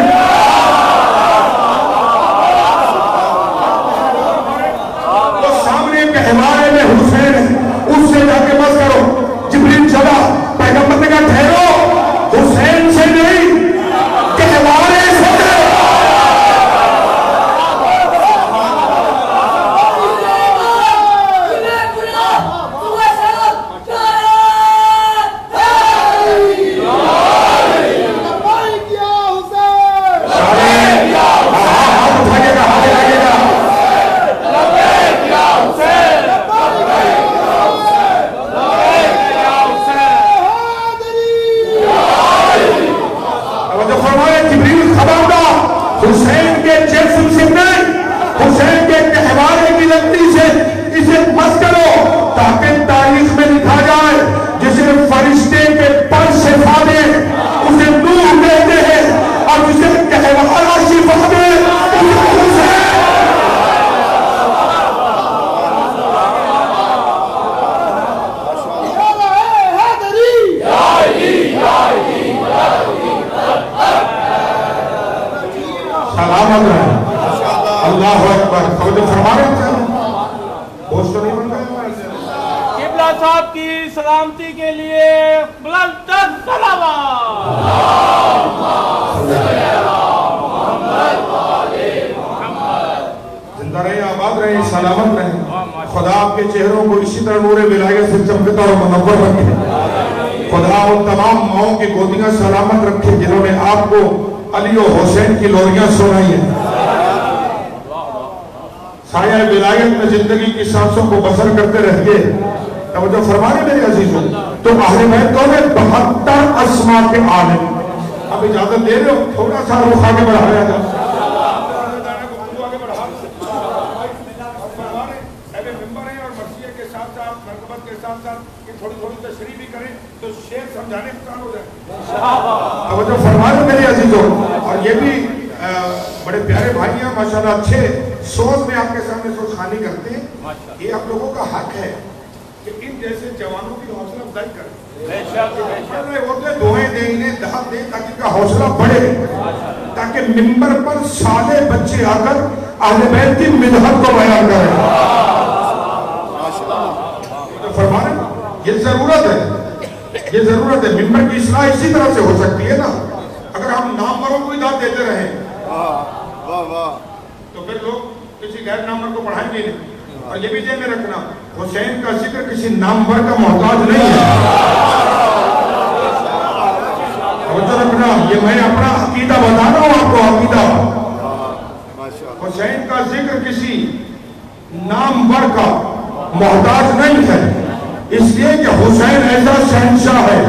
وہ سامنے کہوائے میں حسین ہے, اس سے جا کے بس کرو. جبریل چلا, پیغمبر نے کہا ٹھہرو, حسین سے نہیں کہوارے سے کے جسم سے نہیں، حسین کے کہوانے کی لکڑی سے اسے مت کرو، تاکہ تاریخ میں لکھا جائے جسے فرشتے کے پر شفا دے اسے نور دیتے ہیں، اور جسے کہوانا شفا دے اسے حسین۔ سلامت رہے، اللہ اکبر۔ توجہ فرما رہے ہیں، بوجھ تو نہیں بن گئے؟ قبلہ صاحب کی سلامتی کے لیے بلند صلوات۔ زندہ رہیں، آباد رہیں، سلامت رہیں۔ خدا آپ کے چہروں کو اسی طرح نور ولایت سے چمکتا اور منور رکھے۔ خدا ان تمام ماؤں کی گودیاں سلامت رکھے جنہوں نے آپ کو علی و حسین کی لوریاں سنائی ہیں۔ سایہ ولایت میں زندگی کی سانسوں کو بسر کرتے رہیے۔ توجہ فرمائے میرے عزیزوں، تو اہل بیت میں 72 اسماء کے عالم۔ اب اجازت دے رہے ہو تھوڑا سا رخ آگے بڑھایا جائے؟ توجہ فرمائے میرے عزیزوں، اور یہ بھی بڑے پیارے بھائی ہیں ماشاءاللہ، اچھے سوچ میں آپ کے سامنے سوچ خانی کرتے ہیں۔ یہ آپ لوگوں کا حق ہے کہ ان جیسے جوانوں کی حوصلہ افزائی کریں، ہوتے دعائیں دیں، انہیں دعوت دیں تاکہ ان کا حوصلہ بڑھے، تاکہ ممبر پر سالے بچے آ کر اہل بیت کی مدحت کو بیان کریں۔ فرمائے یہ ضرورت ہے، یہ ضرورت ہے۔ ممبر کی اصلاح اسی طرح سے ہو سکتی ہے نا، اگر ہم ناموروں کو دعوت دیتے رہیں تو پھر لوگ کسی غیر نامور کو پڑھائیں گے نہیں۔ اور یہ بھی ذہن میں رکھنا، حسین کا ذکر کسی نامور کا محتاج نہیں ہے۔ توجہ رکھنا، یہ میں اپنا عقیدہ بتا رہا ہوں آپ کو، عقیدہ۔ حسین کا ذکر کسی نامور کا محتاج نہیں ہے، اس لیے کہ حسین ایسا شہنشاہ ہے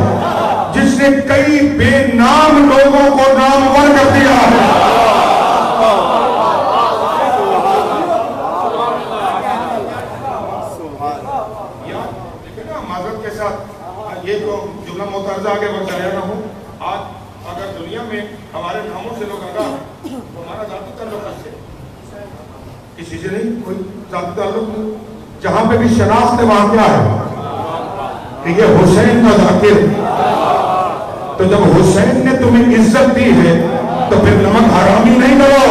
جس نے کئی بے نام لوگوں کو نامور کر دیا ہے۔ معذرت کے ساتھ یہ جو جملہ معترضہ آگے بڑھ چلے رہا ہوں، آج اگر دنیا میں ہمارے ناموں سے لوگ آگاہ ہیں تو ہمارا ذاتی تعلق سے کسی سے نہیں، کوئی ذاتی تعلق نہیں، جہاں پہ بھی شناخت ہے وہاں کیا ہے کہ یہ حسین کا ذاکر۔ تو جب حسین نے تمہیں عزت دی ہے تو پھر نمک حرامی نہیں کرو۔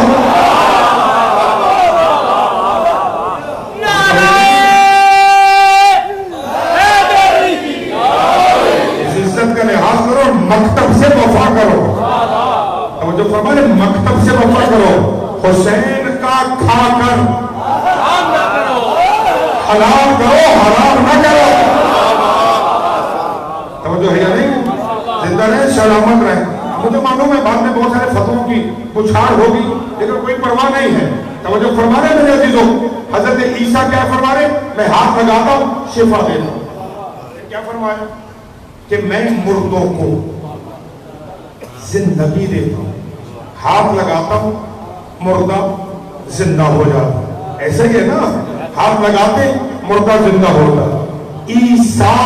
اس عزت کا لحاظ کرو، مکتب سے وفا کرو۔ توجہ فرمائے، مکتب سے وفا کرو۔ حسین کا کھا کر حلال کرو، حرام نہ کرو۔ توجہ ہے یا نہیں؟ زندہ رہیں، سلامت رہیں۔ مجھے معلوم ہے بعد میں بہت سارے فتووں کی پچھاڑ ہوگی، لیکن کوئی پرواہ نہیں ہے۔ توجہ فرما رہے میرے عزیزوں، حضرت عیسیٰ کیا فرما رہے؟ میں ہاتھ لگاتا ہوں شفا دیتا ہوں۔ کیا فرمایا؟ کہ میں مردوں کو زندگی دیتا ہوں، ہاتھ لگاتا ہوں مردہ زندہ ہو جاتا۔ ایسا ہی ہے نا، ہاتھ لگاتے مردہ زندہ ہوتا۔ عیسیٰ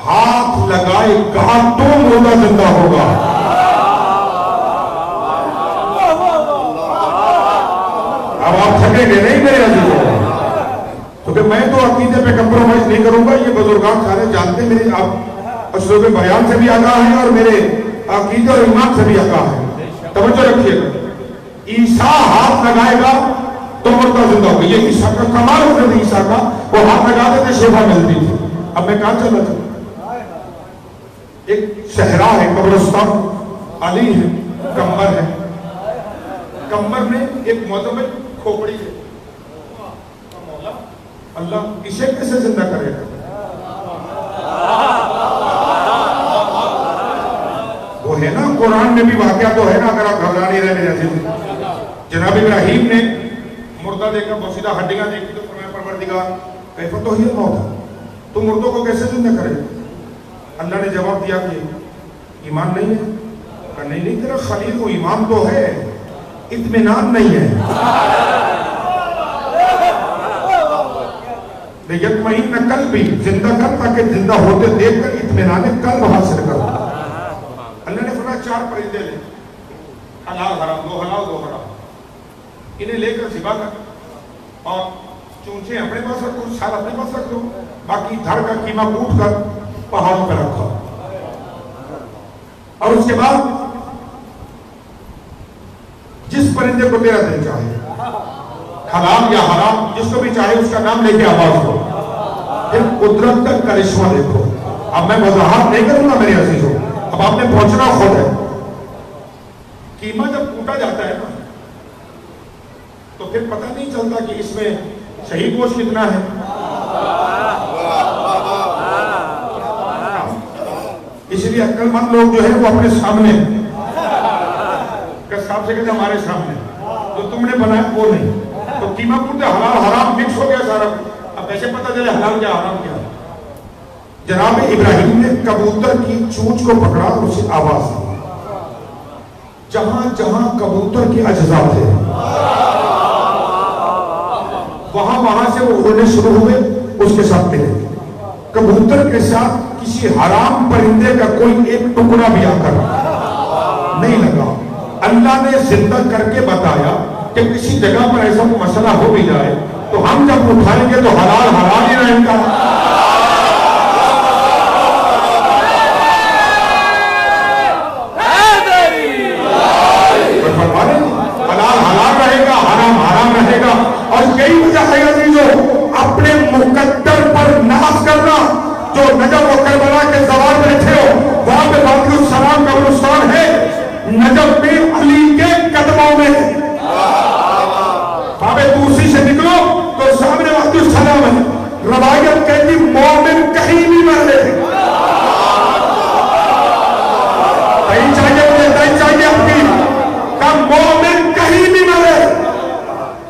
ہاتھ لگائے گا تو مردہ زندہ ہوگا۔ اب آپ تھکیں گے نہیں میرے عزیزوں، کیونکہ میں تو عقیدے پہ کمپرومائز نہیں کروں گا۔ یہ بزرگان سارے جانتے ہیں، میرے آپ اسلوب بیان سے بھی آگاہ ہیں اور میرے عقیدے اور ایمان سے بھی آگاہ ہیں۔ توجہ رکھیے گا، عیسیٰ ہاتھ لگائے گا تو مردہ زندہ ہوگا۔ یہ عیسیٰ کا کمال ہوتا تھا، عیسیٰ کا وہ ہاتھ لگاتے تھے شفا ملتی تھی۔ اب میں کہاں چلا تھا؟ ایک صحرا ہے، قبرستان، علی ہے، کمبر ہے، کمبر میں ایک معتمد کھوپڑی ہے۔ مولا اللہ اسے کیسے زندہ کرے گا؟ وہ ہے نا، قرآن میں بھی واقعہ تو ہے نا، اگر آپ گھبرا نہیں رہے میرے عزیز۔ جناب ابراہیم نے مردہ دیکھا، بوسیدہ ہڈیاں دیکھی تو فرمایا پروردگار کیف تحیی الموتیٰ، تو مردوں کو کیسے زندہ کرے؟ اللہ نے جواب دیا کہ ایمان نہیں ہے؟ کہا نہیں تیرا خلیل کو ایمان تو ہے، اطمینان نہیں ہے. یطمئن قلبی زندہ کر تاکہ زندہ ہوتے دیکھ کر اطمینان قلب حاصل کرو. اللہ نے فرمایا 4 پرندے لے, حلال حرام, 2 حلال 2 حرام, انہیں لے کر ذبح کر اور چونچے اپنے پاس رکھو, سال اپنے پاس رکھو, باقی دھڑ کا قیمہ کوٹ کر پہاڑوں پہ رکھو. اور اس کے بعد جس پرندے کو تیرا دل چاہے, حلال یا حرام, جس کو بھی چاہے اس کا نام لے کے آواز دو. پھر قدرت کا کرشمہ دیکھو. اب میں وضاحت نہیں کروں گا میرے عزیزوں, اب آپ نے پہنچنا خود ہے. قیمہ جب کوٹا جاتا ہے نا تو پھر پتہ نہیں چلتا کہ اس میں صحیح گوشت کتنا ہے. اس لیے عقل مند لوگ جو ہے وہ اپنے سامنے قصاب سے کہتے ہمارے سامنے جو تم نے بنایا وہ نہیں. تو قیمہ کوٹے حلال حرام مکس ہو گیا سارا. اب ایسے پتہ چلے حلال کیا حرام کیا. جناب ابراہیم نے کبوتر کی چونچ کو پکڑا اور اسے آواز دی. جہاں جہاں کبوتر کے اجزاء تھے وہاں سے وہ اڑنے شروع ہوئے, اس کے ساتھ ملے. کبوتر کے ساتھ کسی حرام پرندے کا کوئی ایک ٹکڑا بھی آ کر نہیں لگا. اللہ نے زندہ کر کے بتایا کہ کسی جگہ پر ایسا کوئی مسئلہ ہو بھی جائے تو ہم جب اٹھائیں گے تو حلال حلال ہی رہیں گا. حلال حلال رہے گا, حرام حرام رہے گا. اور یہی وجہ ہے عزیزو اپنے مقدر پر ناز کرنا. جو نجف و کربلا کے زوال میں بیٹھے ہو وہاں پہ باقی السلام قبرستان ہے, نجف میں علی کے قدموں میں. بابے دوسری سے نکلو تو سامنے باقی السلام ہے. روایت کہتی مومن کہیں بھی مرے, کہیں چاہیے مجھے دہی چاہیے اپنی کا مومن کہیں بھی مرے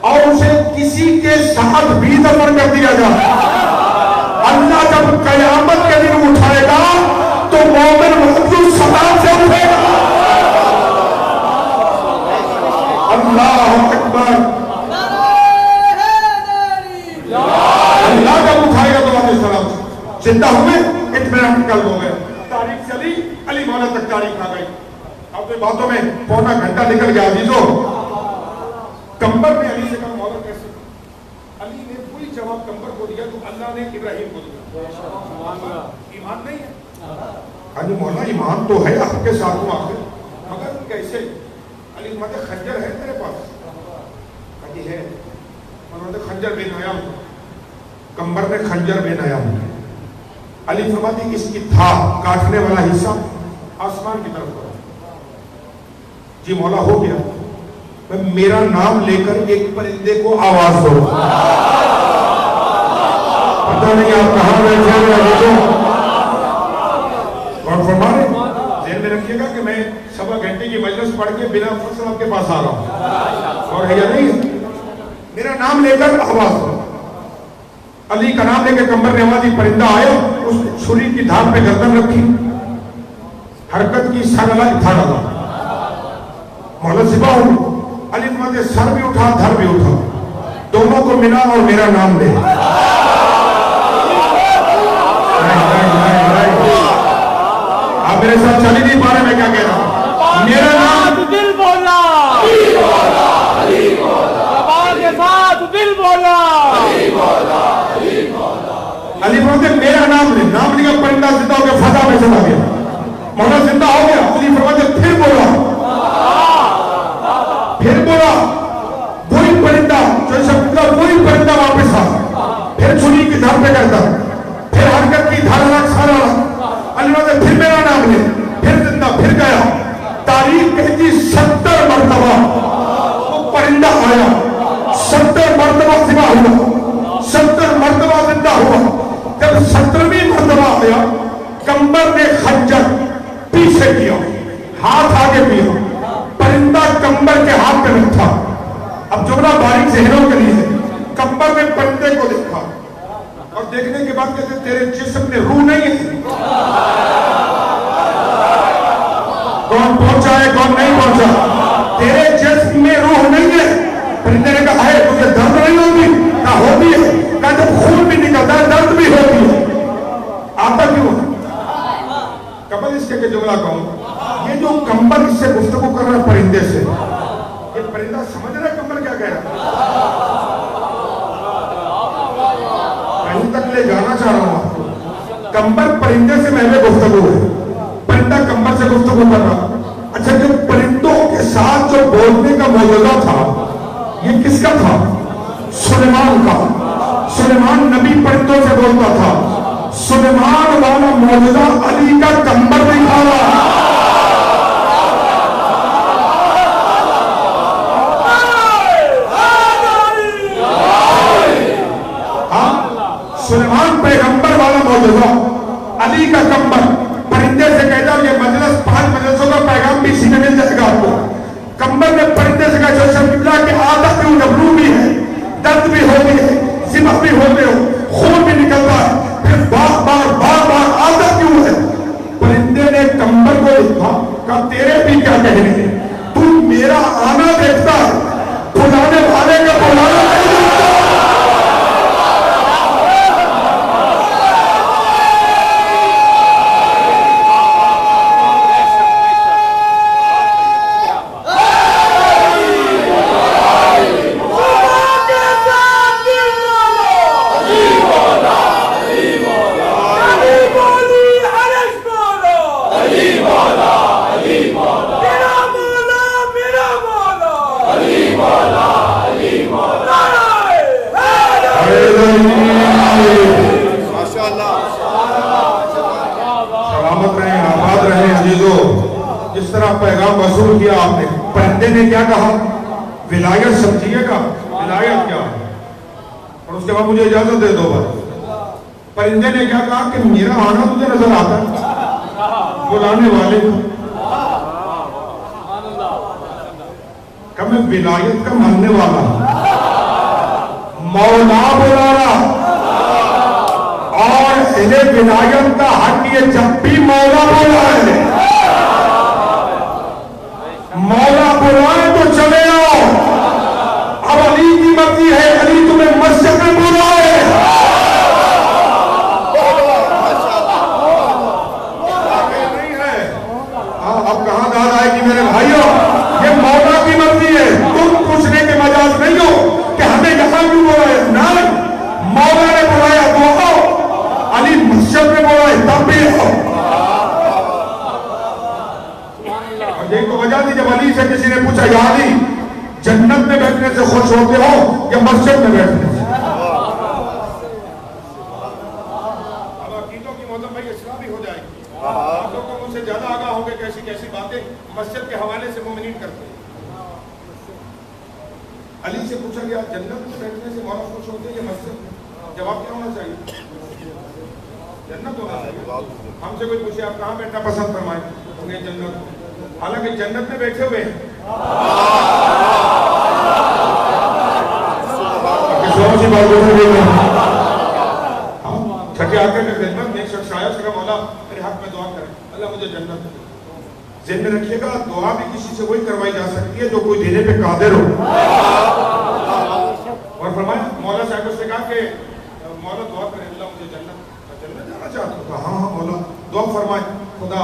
اور اسے کسی کے ساتھ بھی دفن کر دیا جائے. اللہ جب قیامت کے دن اٹھائے گا تو مومن محمد سلام سے اٹھے گا. اللہ اکبر. اللہ جب اٹھائے گا تو محمد سلام سے زندہ ہوئے, اطمینان قلب ہو گئے. تاریخ چلی, علی مولا تک تاریخ آ گئی. اب تو باتوں میں پونا گھنٹہ نکل گیا عزیزو. کمبر نے علی سے کہا مولا کیسے؟ علی نے وہی جواب کمبر کو دیا جو اللہ نے ابراہیم کو دیا. ایمان نہیں ہے. کہا جی مولا ایمان تو ہے آپ کے ساتھ ہوں آخر, مگر کیسے؟ علی فرماتے خنجر ہے تیرے پاس؟ کہا جی ہے. فرماتے خنجر بے نیا ہوں. کمبر نے خنجر بے نیا ہوں. علی فرماتے اس کی تھا کاٹنے والا حصہ آسمان کی طرف کرو. جی مولا ہو گیا. میرا نام لے کر ایک پرندے کو آواز دو. پتہ نہیں آپ کہاں بیٹھے ہوئے اور فرمانے ذہن میں رکھیے گا کہ میں 1.25 گھنٹے کی مجلس پڑھ کے بنا فصل آپ کے پاس آ رہا ہوں اور ہے یا نہیں. میرا نام لے کر آواز دو. علی کا نام لے کے کمبر نوازی پرندہ آیا, اس چھری کی دھار پہ گردن رکھی, حرکت کی, سر الگ تھا ڈالا. مولا ذبح ہوں. علی فرماتے سر بھی اٹھا دھر بھی اٹھا, دونوں کو ملا اور میرا نام لے. آپ میرے ساتھ چلی نہیں پا رہے میں کیا کہہ رہا ہوں. میرا نام دل بولا, زبان کے ساتھ دل بولا. علی فرماتے میرا نام لے. نام لیا پرندہ زندہ ہو گیا, فضا میں چلا گیا. مولا زندہ ہو گیا. علی فرماتے پھر بولا, پھر بولا. وہی پرندہ جو سب وہی پرندہ واپس آ. پھر چھری کی دھار پہ کرتا, پھر حرکت کی دھار لگ سارا. اللہ نے پھر میرا نام لے, پھر زندہ, پھر گیا. تاریخ کہتی 70 مرتبہ وہ پرندہ آیا, 70 مرتبہ ذبح ہوا, 70 مرتبہ زندہ ہوا. جب 70ویں مرتبہ آیا کمبر نے خنجر پیچھے کیا, ہاتھ آگے کیا, پرندہ کمبر کے ہاتھ پہ رکھا. اب جملہ باریک ذہنوں کے لیے, کمبر نے پرندے کو دیکھا اور دیکھنے کے بعد کہتے تیرے جسم میں روح نہیں ہے. کون پہنچا ہے کون نہیں پہنچا؟ تیرے جسم میں روح نہیں ہے؟ پرندے نے کہا ہے تجھے درد نہیں ہوتی؟ کہا ہوتی ہے. کہا جب خون بھی نکلتا ہے درد بھی ہوتی ہے. آتا کیوں ہے؟ قبل اس کے جملہ کہوں، یہ جو کمبل اس سے گفتگو کر رہا ہے پرندے سے، یہ پرندہ سمجھ رہا ہے کمبل کیا کہہ رہا ہے؟ کہیں تک لے جانا چاہ رہا ہوں آپ کو. کمبل پرندے سے محل گفتگو ہے، پرندہ کمبل سے گفتگو کر رہا. اچھا جو پرندوں کے ساتھ جو بولنے کا معجزہ تھا یہ کس کا تھا؟ سلیمان کا. سلیمان نبی پرندوں سے بولتا تھا. سلیمان والا معجزہ علی کا کمبل دکھا رہا. سلیمان پیغمبر والا معجزہ، علی کا کمبل. پرندے سے کہتا ہوں یہ مجلس 5 مجلسوں کا پیغام بھی اسی میں مل جائے گا آپ کو. کمبل نے پرندے سے کہا شمشملا کہ آتا کیوں جب روح بھی ہے، درد بھی ہوتی ہے، ذبح بھی ہوتے ہو، خون بھی نکلتا ہے، پھر بار بار آتا کیوں ہے؟ پرندے نے کمبل کو دیکھا، کہا تیرے بھی کیا کہنے ہیں، تو میرا آنا دیکھتا ہے، بلانے والے کا بلانا نہیں دیکھتا. سلامت رہیں، آباد رہیں عزیزو. جس طرح پیغام وصول کیا آپ نے، پرندے نے کیا کہا؟ ولایت سمجھیے گا، ولایت کیا ہے؟ اور اس کے بعد مجھے اجازت دے دو بات. پرندے نے کیا کہا کہ میرا آنا تجھے نظر آتا ہے بلانے والے کو. کہ میں ولایت کا ماننے والا ہوں، مولا بلا رہا. اور اہل ولایت کا حق یہ جب بھی مولا بولا ہے، مولا بلائے تو چلے آؤ. اب علی کی مرضی ہے، علی تمہیں مسجد میں بلائے. نہیں ہے اب کہاں داد آئے گی میرے بھائیوں؟ یہ مولا کی مرضی ہے. تم پوچھنے کے مجاز نہیں ہو کہ ہمیں یہاں کیوں بلائے. نہیں، مولا نے بلایا تو آؤ، علی مسجد میں بلائے تب بھی آؤ. اور یہی تو وجہ تھی جب علی سے کسی نے پوچھا یا علی جنت میں بیٹھنے سے خوش ہوتے ہو یا مسجد میں بیٹھنے سے؟ اب عقیدوں کی موضوع بھائی اصلاح بھی ہو جائے گی. آپ لوگ مجھ سے زیادہ آگاہ ہوں گے کیسی کیسی باتیں مسجد کے حوالے سے مومنین کرتے ہیں. علی سے پوچھا گیا جنت میں بیٹھنے سے مولا خوش ہوتے ہیں یا مسجد میں؟ جواب کیا ہونا چاہیے؟ جنت ہونا چاہیے. ہم سے کوئی پوچھے آپ کہاں بیٹھنا پسند فرمائیں، ہوں گے جنت. حالانکہ جنت میں بیٹھے ہوئے ہیں. چھٹے آخر میں خدمت میں ایک شخص آیا، اس کا مولا میرے حق میں دعا کرے، اللہ مجھے جنت دے. ذہن میں رکھیے گا دعا بھی کسی سے وہی کروائی جا سکتی ہے جو کوئی دینے پہ قادر ہو. اور فرمایا مولا صاحب سے کہا کہ مولا دعا کرے اللہ مجھے جنت جانا چاہتا ہوں. ہاں ہاں مولا دعا فرمائے خدا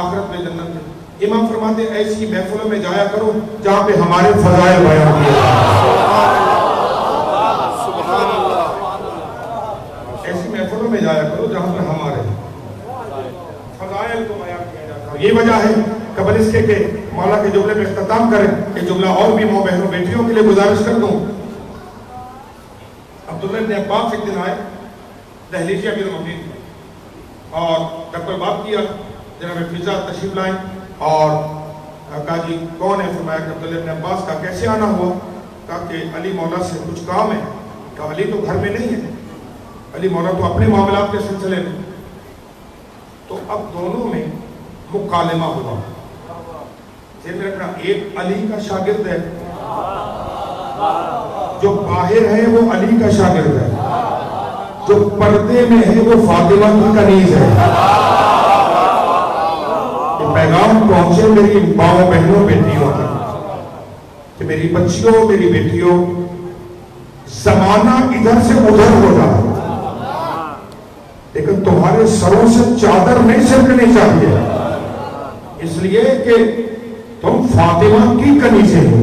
آخرت میں جنت دے. امام فرماتے ایسی محفلوں میں جایا کرو جہاں پہ ہمارے فضائل بیان کیے جائیں. ایسی محفلوں میں جایا کرو جہاں پہ ہمارے فضائل کو بیان کیا جاتا ہے. یہ وجہ ہے قبل اس کے کہ مولا کے جملے میں اختتام کریں. ایک جملہ اور بھی ماں بہنوں بیٹیوں کے لیے گزارش کر دوں. عبداللہ ابن عباس ایک دن آئے دہلیزی امیر المومنین اور جب کوئی بات کیا جناب فضا تشریف لائیں اور کہا جی کون ہے؟ فرمایا کہ عبداللہ ابن عباس. کا کیسے آنا ہوا؟ کہا کہ علی مولا سے کچھ کام ہے. کہا علی تو گھر میں نہیں ہے، علی مولا تو اپنے معاملات کے سلسلے میں. تو اب دونوں میں مکالمہ ہوا. ذہن میں رکھنا ایک علی کا شاگرد ہے، جو باہر ہے وہ علی کا شاگرد ہے، جو پردے میں ہے وہ فاطمہ کی کنیز ہے. یہ پیغام پہنچے میری ماؤں بہنوں بیٹیوں تک کہ میری بچیوں میری بیٹیوں زمانہ ادھر سے ادھر ہو رہا، لیکن تمہارے سروں سے چادر نہیں سرکنے چاہیے، اس لیے کہ تم فاطمہ کی کنیزیں ہو،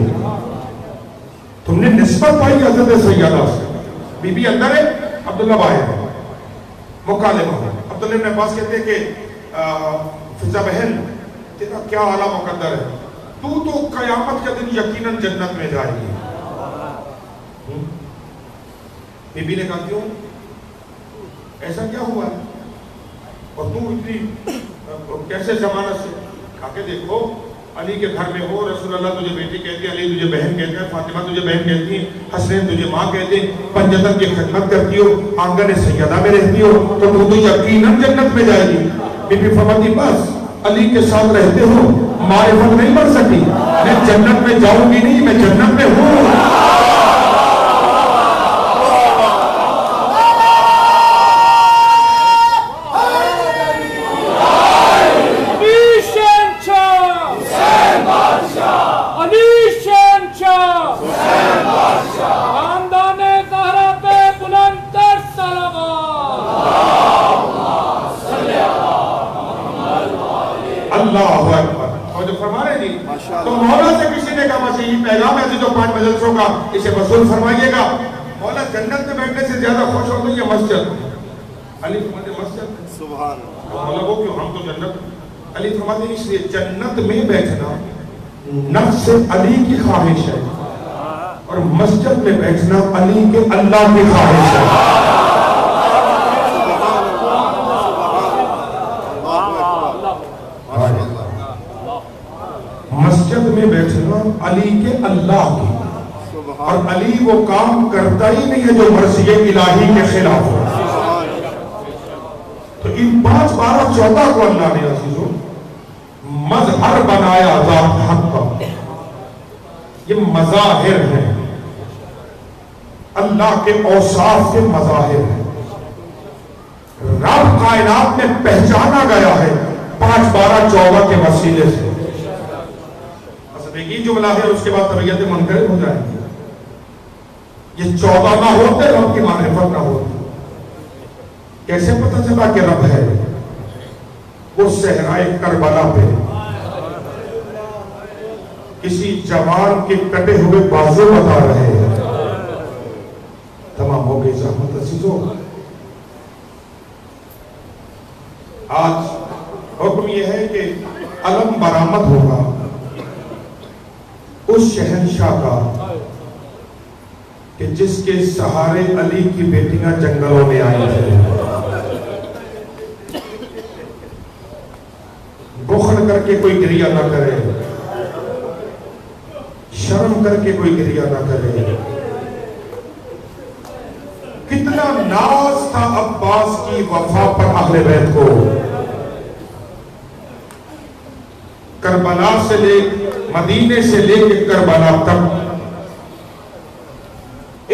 تم نے نسبت پائی حضرت سیدہ سے۔ بی بی اندر ہے، عبداللہ باہر ہے، مکالمہ ہے۔ عبداللہ ابن عباس کہتے ہیں کہ فضا بہن تیرا کیا اعلیٰ مقدر ہے، تو قیامت کے دن یقیناً جنت میں جائے گی۔ بی بی نے کہا کیوں، ایسا کیا ہوا ہے اور تم اتنی کیسے زمانہ سے؟ کہا کہ دیکھو علی کے گھر میں ہو، رسول اللہ تجھے بیٹی کہتی ہے، علی تجھے بہن کہتا ہے، فاطمہ تجھے بہن کہتی ہے، حسنین تجھے ماں کہتے ہیں، پنجتن کی خدمت کرتی ہو، آنگن سیدہ میں رہتی ہو، تو یقیناً جنت میں جائے گی۔ بی بی فرماتی بس علی کے ساتھ رہتے ہو معرفت نہیں بڑھ سکی، میں جنت میں جاؤں گی نہیں، میں جنت میں ہوں۔ اللہ اکبر۔ اور جو فرما رہے جی تو مولا سے کسی نے کہا مسیحی پیغام ہے جو 5 مجلسوں کا اسے وصول فرمائیے گا، مولا جنت میں بیٹھنے سے زیادہ خوش ہوتے یہ مسجد۔ علی فرماتے مسجد سبحان اللہ، مولا وہ کیوں، ہم تو جنت۔ علی فرماتے اس لیے جنت میں بیٹھنا نفس علی کی خواہش ہے اور مسجد میں بیٹھنا علی کے اللہ کی خواہش ہے۔ مسجد میں بیٹھنا علی کے اللہ کی، اور علی وہ کام کرتا ہی نہیں ہے جو مرضی الہی کے خلاف ہو۔ تو ان 5 12 14 کو اللہ نے عزیزوں مظہر بنایا ذات حق کا، یہ مظاہر ہیں اللہ کے اوصاف کے مظاہر ہیں، رب کائنات میں پہچانا گیا ہے 5 12 14 کے وسیلے سے۔ یہ جملہ ہے، اس کے بعد طبیعت منقرض ہو جائیں گی۔ یہ 14 نہ ہوتے رب کی معرفت نہ ہوتی۔ کیسے پتہ چلا کہ رب ہے؟ وہ صحرائے کربلا پہ کسی جوان کے کٹے ہوئے بازو بتا رہے ہیں۔ تمام ہو گئی زحمت عزیزوں۔ آج حکم یہ ہے کہ علم برآمد ہوگا اس شہنشاہ کا کہ جس کے سہارے علی کی بیٹیاں جنگلوں میں آئی ہیں۔ بخل کر کے کوئی گریہ نہ کرے، شرم کر کے کوئی گریہ نہ کرے۔ کتنا ناز تھا عباس کی وفا پر اہل بیت کو، کربلا سے لے مدینے سے لے کے کربلا تک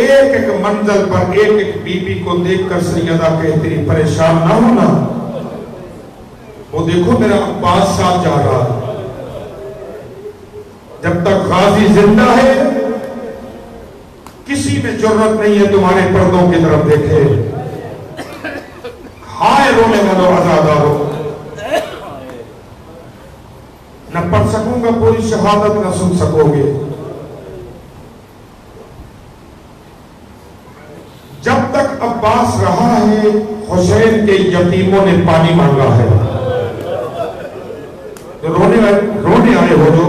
ایک ایک منزل پر ایک ایک بی بی کو دیکھ کر سیدہ کہتی رہی پریشان نہ ہونا، وہ دیکھو میرا عباس ساتھ جا رہا ہے، جب تک غازی زندہ ہے کسی میں جرت نہیں ہے تمہارے پردوں کی طرف دیکھے۔ ہائے رونے والو آزادارو، نہ پڑھ سکوں گا پوری شہادت نہ سن سکو گے۔ جب تک عباس رہا ہے حسین کے یتیموں نے پانی مانگا ہے۔ رونے آئے ہو جو،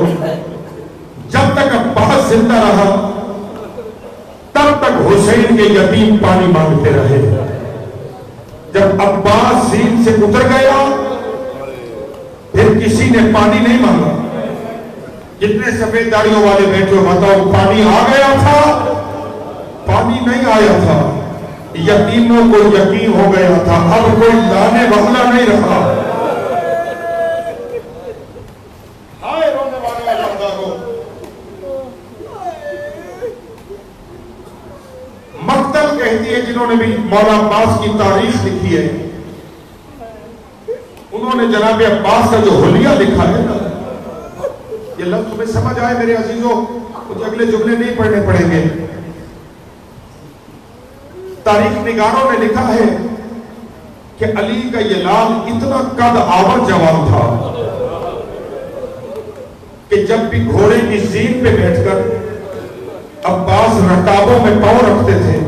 جب تک عباس زندہ رہا تب تک حسین کے یتیم پانی مانگتے رہے۔ جب عباس زین سے اتر گیا پھر کسی نے پانی نہیں مانگا۔ جتنے سفید داڑیوں والے بیٹھے ہو بتاؤ پانی آ گیا تھا؟ پانی نہیں آیا تھا۔ یتیموں کو یقین ہو گیا تھا اب کوئی لانے والا نہیں رہا۔ ہائے رونے والے عزادارو، مقتل کہتی ہے جنہوں نے بھی مولا عباس کی تاریخ لکھی ہے، انہوں نے جناب عباس کا جو حلیہ لکھا ہے نا، یہ لفظ تمہیں سمجھ آئے میرے عزیزوں، کچھ اگلے جملے نہیں پڑھنے پڑیں گے. تاریخ نگاروں نے لکھا ہے کہ علی کا یہ لال اتنا قد آور جوان تھا کہ جب بھی گھوڑے کی زین پہ بیٹھ کر عباس رکابوں میں پاؤں رکھتے تھے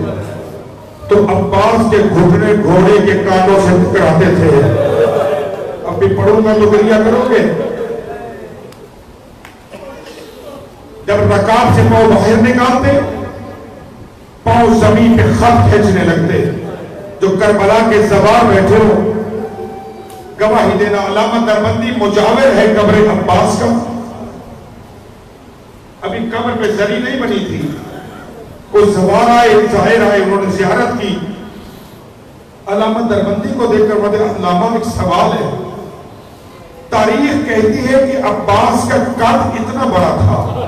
تو عباس کے گھٹنے گھوڑے کے کانوں سے ٹکراتے تھے. اب بھی پڑھوں گا تو گریہ کرو گے. جب رکاب سے پاؤں باہر نکالتے پاؤں زمین پہ خط کھینچنے لگتے. جو کربلا کے زوار بیٹھے ہو گواہی دینا. علامہ دربندی مجاور ہے قبر عباس کا. ابھی قبر پہ زری نہیں بنی تھی. کوئی زوار آئے ظاہر آئے انہوں نے زیارت کی. علامہ دربندی کو دیکھ کر مدر علامہ ایک سوال ہے. تاریخ کہتی ہے کہ عباس کا قد اتنا بڑا تھا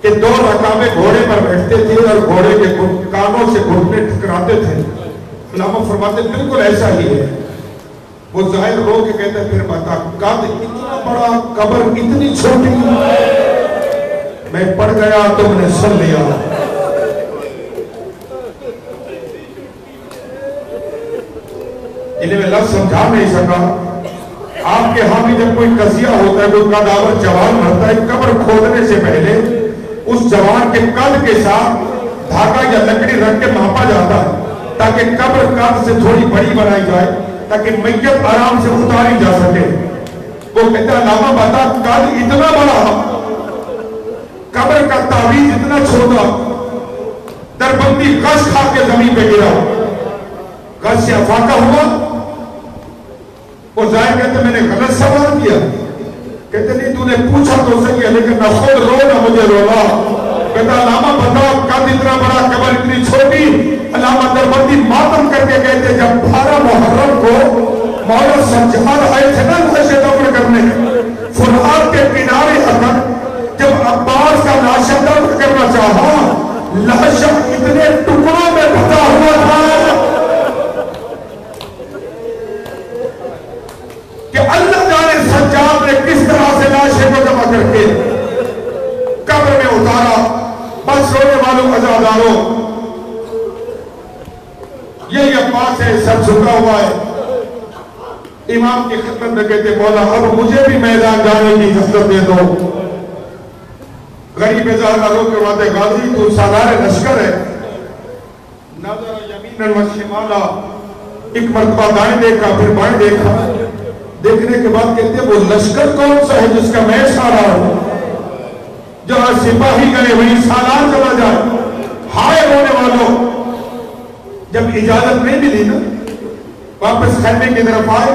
کہ 2 رکابے گھوڑے پر بیٹھتے تھے اور گھوڑے کے کانوں سے گھٹنے ٹکراتے تھے. علامہ فرماتے بالکل ایسا ہی ہے. وہ ظاہر رو کے کہتے پھر بتا قد اتنا بڑا قبر اتنی چھوٹی. میں پڑھ گیا تم نے سن لیا. انہیں میں لفظ سمجھا نہیں سکا. آپ کے ہاں بھی جب کوئی قضیہ ہوتا ہے کوئی قداور جوان مرتا ہے قبر کھودنے سے پہلے اس جوان کے قد کے ساتھ دھاگا یا لکڑی رکھ کے ماپا جاتا ہے تاکہ قبر قد سے تھوڑی بڑی بنائی جائے تاکہ میت آرام سے اتاری جا سکے. وہ کہتا ہے علامہ بتا قد اتنا بڑا قبر کا تعویذ اتنا چھوٹا. دربندی غش کھا کے زمین پہ گرا. غش سے افاقہ ہوا. وہ ظاہر کہتے میں نے غلط سوال کیا. کہتے نہیں تو نے پوچھا تو صحیح ہے لیکن نہ خود رو نہ مجھے رولا. کہتا علامہ بتا قد اتنا بڑا قبر اتنی چھوٹی. علامہ دربندی ماتم کر کے کہتے جب 12 محرم کو مولا سجاد آئے تھے نا لاشیں دفن کرنے فرات کے کنارے اگر جب عباس کا لاشیں دفن کرنا چاہا لاشیں اتنے ٹکڑوں میں بھتا ہوا تھا کہ اللہ جانے سجاد نے کس طرح سے لاشیں کو جمع کر کے قبر میں اتارا. بس رونے والوں عزاداروں یہی عباس ہے سر جھکا ہوا ہے. امام کی خدمت میں کہتے مولا اب مجھے بھی میدان جانے کی اجازت دے دو. غریب زہرا کے وعدے غازی تو سالار لشکر ہے. نظر یمیناً و شمالا ایک مرتبہ دائیں دیکھا پھر بائیں دیکھا. دیکھنے کے بعد کہتے وہ لشکر کون سا ہے جس کا میں سالار ہوں. جہاں سپاہی گئے وہیں سالار چلا جائے. ہائے رونے والوں جب اجازت نہیں ملی نا واپس خیمے کی طرف آئے.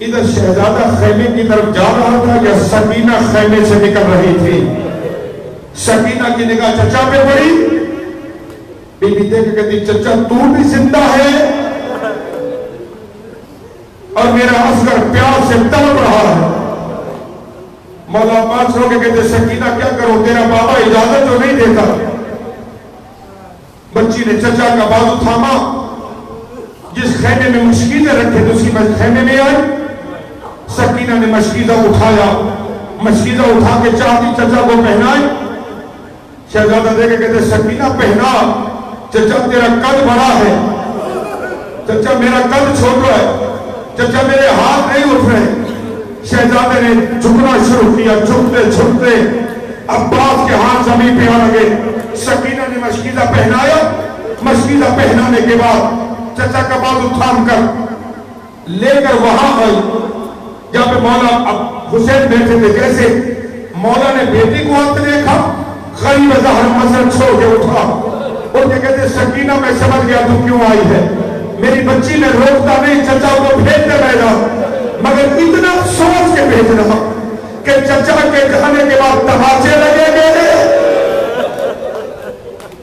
ادھر شہزادہ خیمے کی طرف جا رہا تھا یا سکینہ خیمے سے نکل رہی تھی. سکینہ کی نگاہ چچا پہ پڑی. بی بی دیکھ کے کہتی چچا تو بھی زندہ ہے اور میرا اصغر پیار سے تڑپ رہا ہے. مولا عباس رو کے کہتے سکینہ کیا کرو تیرا بابا اجازت جو نہیں دیتا. بچی نے چچا کا بازو تھاما. جس خیمے میں مشکیزیں رکھے تو اسی خیمے میں آئی. سکینہ نے مشکیزہ اٹھایا. مشکیزہ اٹھا کے چاہتی چچا کو پہنائی. شہزادہ دے کے کہتے سکینہ پہنا چچا تیرا قد بڑا ہے. چچا میرا قد چھوٹا ہے. چچا میرے ہاتھ نہیں اٹھ رہے. شہزادے نے جھکنا شروع کیا. جھکتے جھکتے عباس کے ہاتھ زمین پہ آ لگے. سکینہ نے مشکیزہ پہنایا. مشکیزہ پہنانے کے بعد چچا کا بازو تھام کر لے کر وہاں آئی جہاں پہ مولا حسین بیٹھے تھے. جیسے مولا نے بیٹی کو ہاتھ دیکھا غریب زہر مسجد چھوڑ کے اٹھا. اور یہ کہتے سکینہ میں سمجھ گیا تو کیوں آئی ہے. میری بچی نے روکتا نہیں چچا کو بھیجنے بیٹھا مگر اتنا سوچ کے بھیج رہا کہ چچا کے جانے کے بعد تماچے لگے گئے.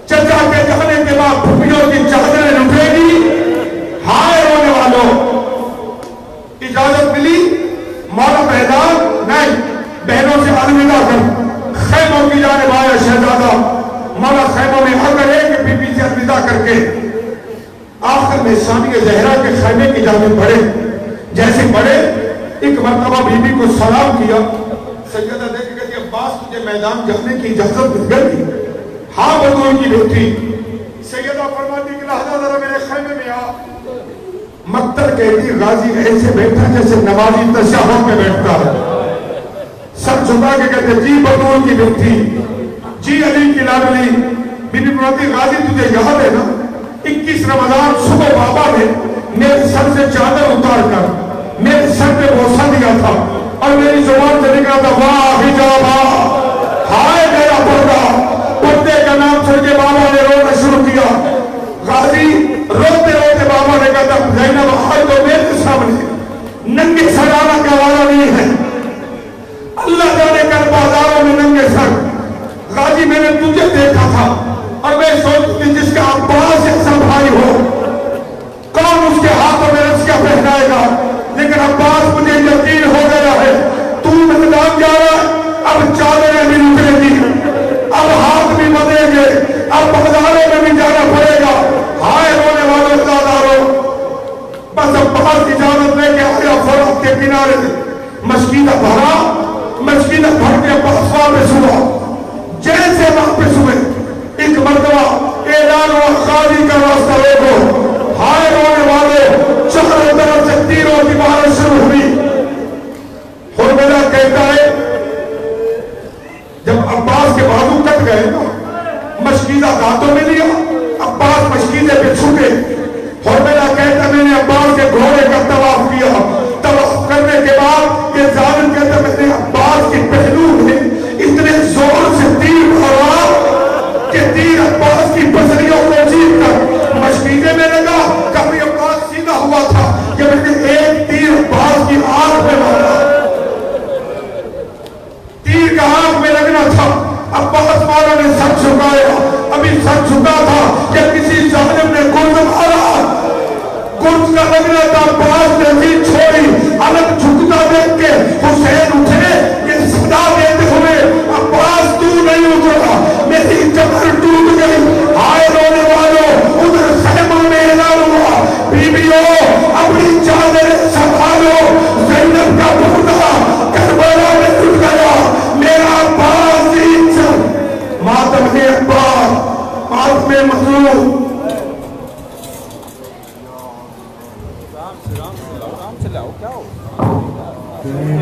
چچا کے جانے کے بعد پھپھیوں کی چادریں لٹے گی. ہائے رونے والوں اجازت ملی. مولا میدان نہیں بہنوں سے الوداع کر خیموں کی جانب آیا. شہزادہ مولا خیموں میں آ کر ایک بی بی سے الوداع کر کے آخر میں ثانیہ زہرا کے خیمے کی جانب بڑھے. جیسے بڑھے ایک مرتبہ بی بی کو سلام کیا. سیدہ دیکھ کے کہتی عباس تجھے میدان جانے کی اجازت مل گئی؟ ہاں بطول کی بیٹی۔ سیدہ فرماتی کہ لہذا ذرا میرے خیمے میں آ۔ مقتل کہتی غازی ایسے بیٹھا جیسے نمازی تشہد میں بیٹھتا ہے، سر جھکا کے کہتے جی بطول کی بیٹی، جی علی کی لاڈلی۔ بی بی فرماتی غازی تجھے یاد ہے نا 21 رمضان صبح بابا نے میرے سر سے چادر اتار کر میرے سر پہ بوسہ دیا تھا اور میری زبان سے نکلا تھا واہ حجابا، ہائے میرا پردہ۔ پردے کا نام سن کے بابا نے رونا شروع کیا۔ غازی روتے روتے بابا نے کہا تھا زینب آج تو میرے سامنے ننگے سر آنا کا وعدہ نہیں ہے، اللہ جانے کر بازاروں میں ننگے سر۔ غازی میں نے تجھے دیکھا تھا اور میں سوچتی جس کا عباس ایسا بھائی ہو کون اس کے ہاتھوں میں رسیاں پہنائے گا، لیکن عباس مجھے یقین ہو گیا ہے تو میدان جا رہا ہے، اب چادریں بھی لٹے گی، اب ہاتھ بھی بدیں گے، اب بازاروں میں بھی جانا پڑے گا۔ ہائے رونے والوں ازاداروں، بس عباس اجازت لے کے آیا فرات کے کنارے مشکینہ بھرا، مشکینہ بھر کے عباس واپس ہوا۔ جیسے واپس ہوئے ایک مرتبہ اعلان ہوا غازی کا راستہ روکو۔ ہائے رونے والے، چاروں طرف سے تیروں کی بارش شروع ہوئی۔ حرملہ کہتا ہے جب عباس کے بازو کٹ گئے نا، مشکیزہ دانتوں میں لیا، عباس مشکیزے پہ چھوٹے۔ حرملہ کہتا میں نے عباس کے گھوڑے کا طواف کیا، طواف کرنے کے بعد یہ ظالم کہتا میں نے عباس کی پہلو میں اتنے زور سے تیر مارا کہ تیر عباس کی پسلیوں کو چیر کر مشکیزے میں لگا۔ کبھی عباس سیدھا ہوا تھا کہ میں نے ایک تیر عباس کی آنکھ میں مارا، تیر کا آنکھ میں لگنا تھا۔ عباس والا نے سر جھکایا، ابھی سر جھکا تھا کہ کسی ظالم نے گرد مارا، گرد کا لگنا تھا۔ عباس نے زید چھوڑی، الگ جھکتا دیکھ کے حسین اٹھے یہ صدا دیتے ہوئے عباس تو نہیں اترا، میری جبر ٹوٹ گئی۔ ہائے رونے والوں، ادھر خیمہ میں اعلان ہوا بیویوں اپنی چادریں سنبھالو، زینب کا پردہ کربلا میں ٹوٹ گیا، میرا عباس زید ماتم ہے، عباس ماتم مظلوم۔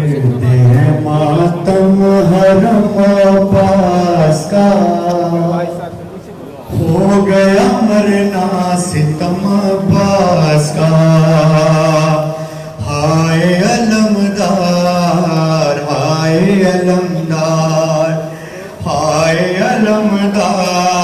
کرتے ہیں ماتم حرم عباس کا، ہو گیا مرنا ستم عباس کا۔ ہائے علمدار، ہائے علمدار، ہائے علمدار،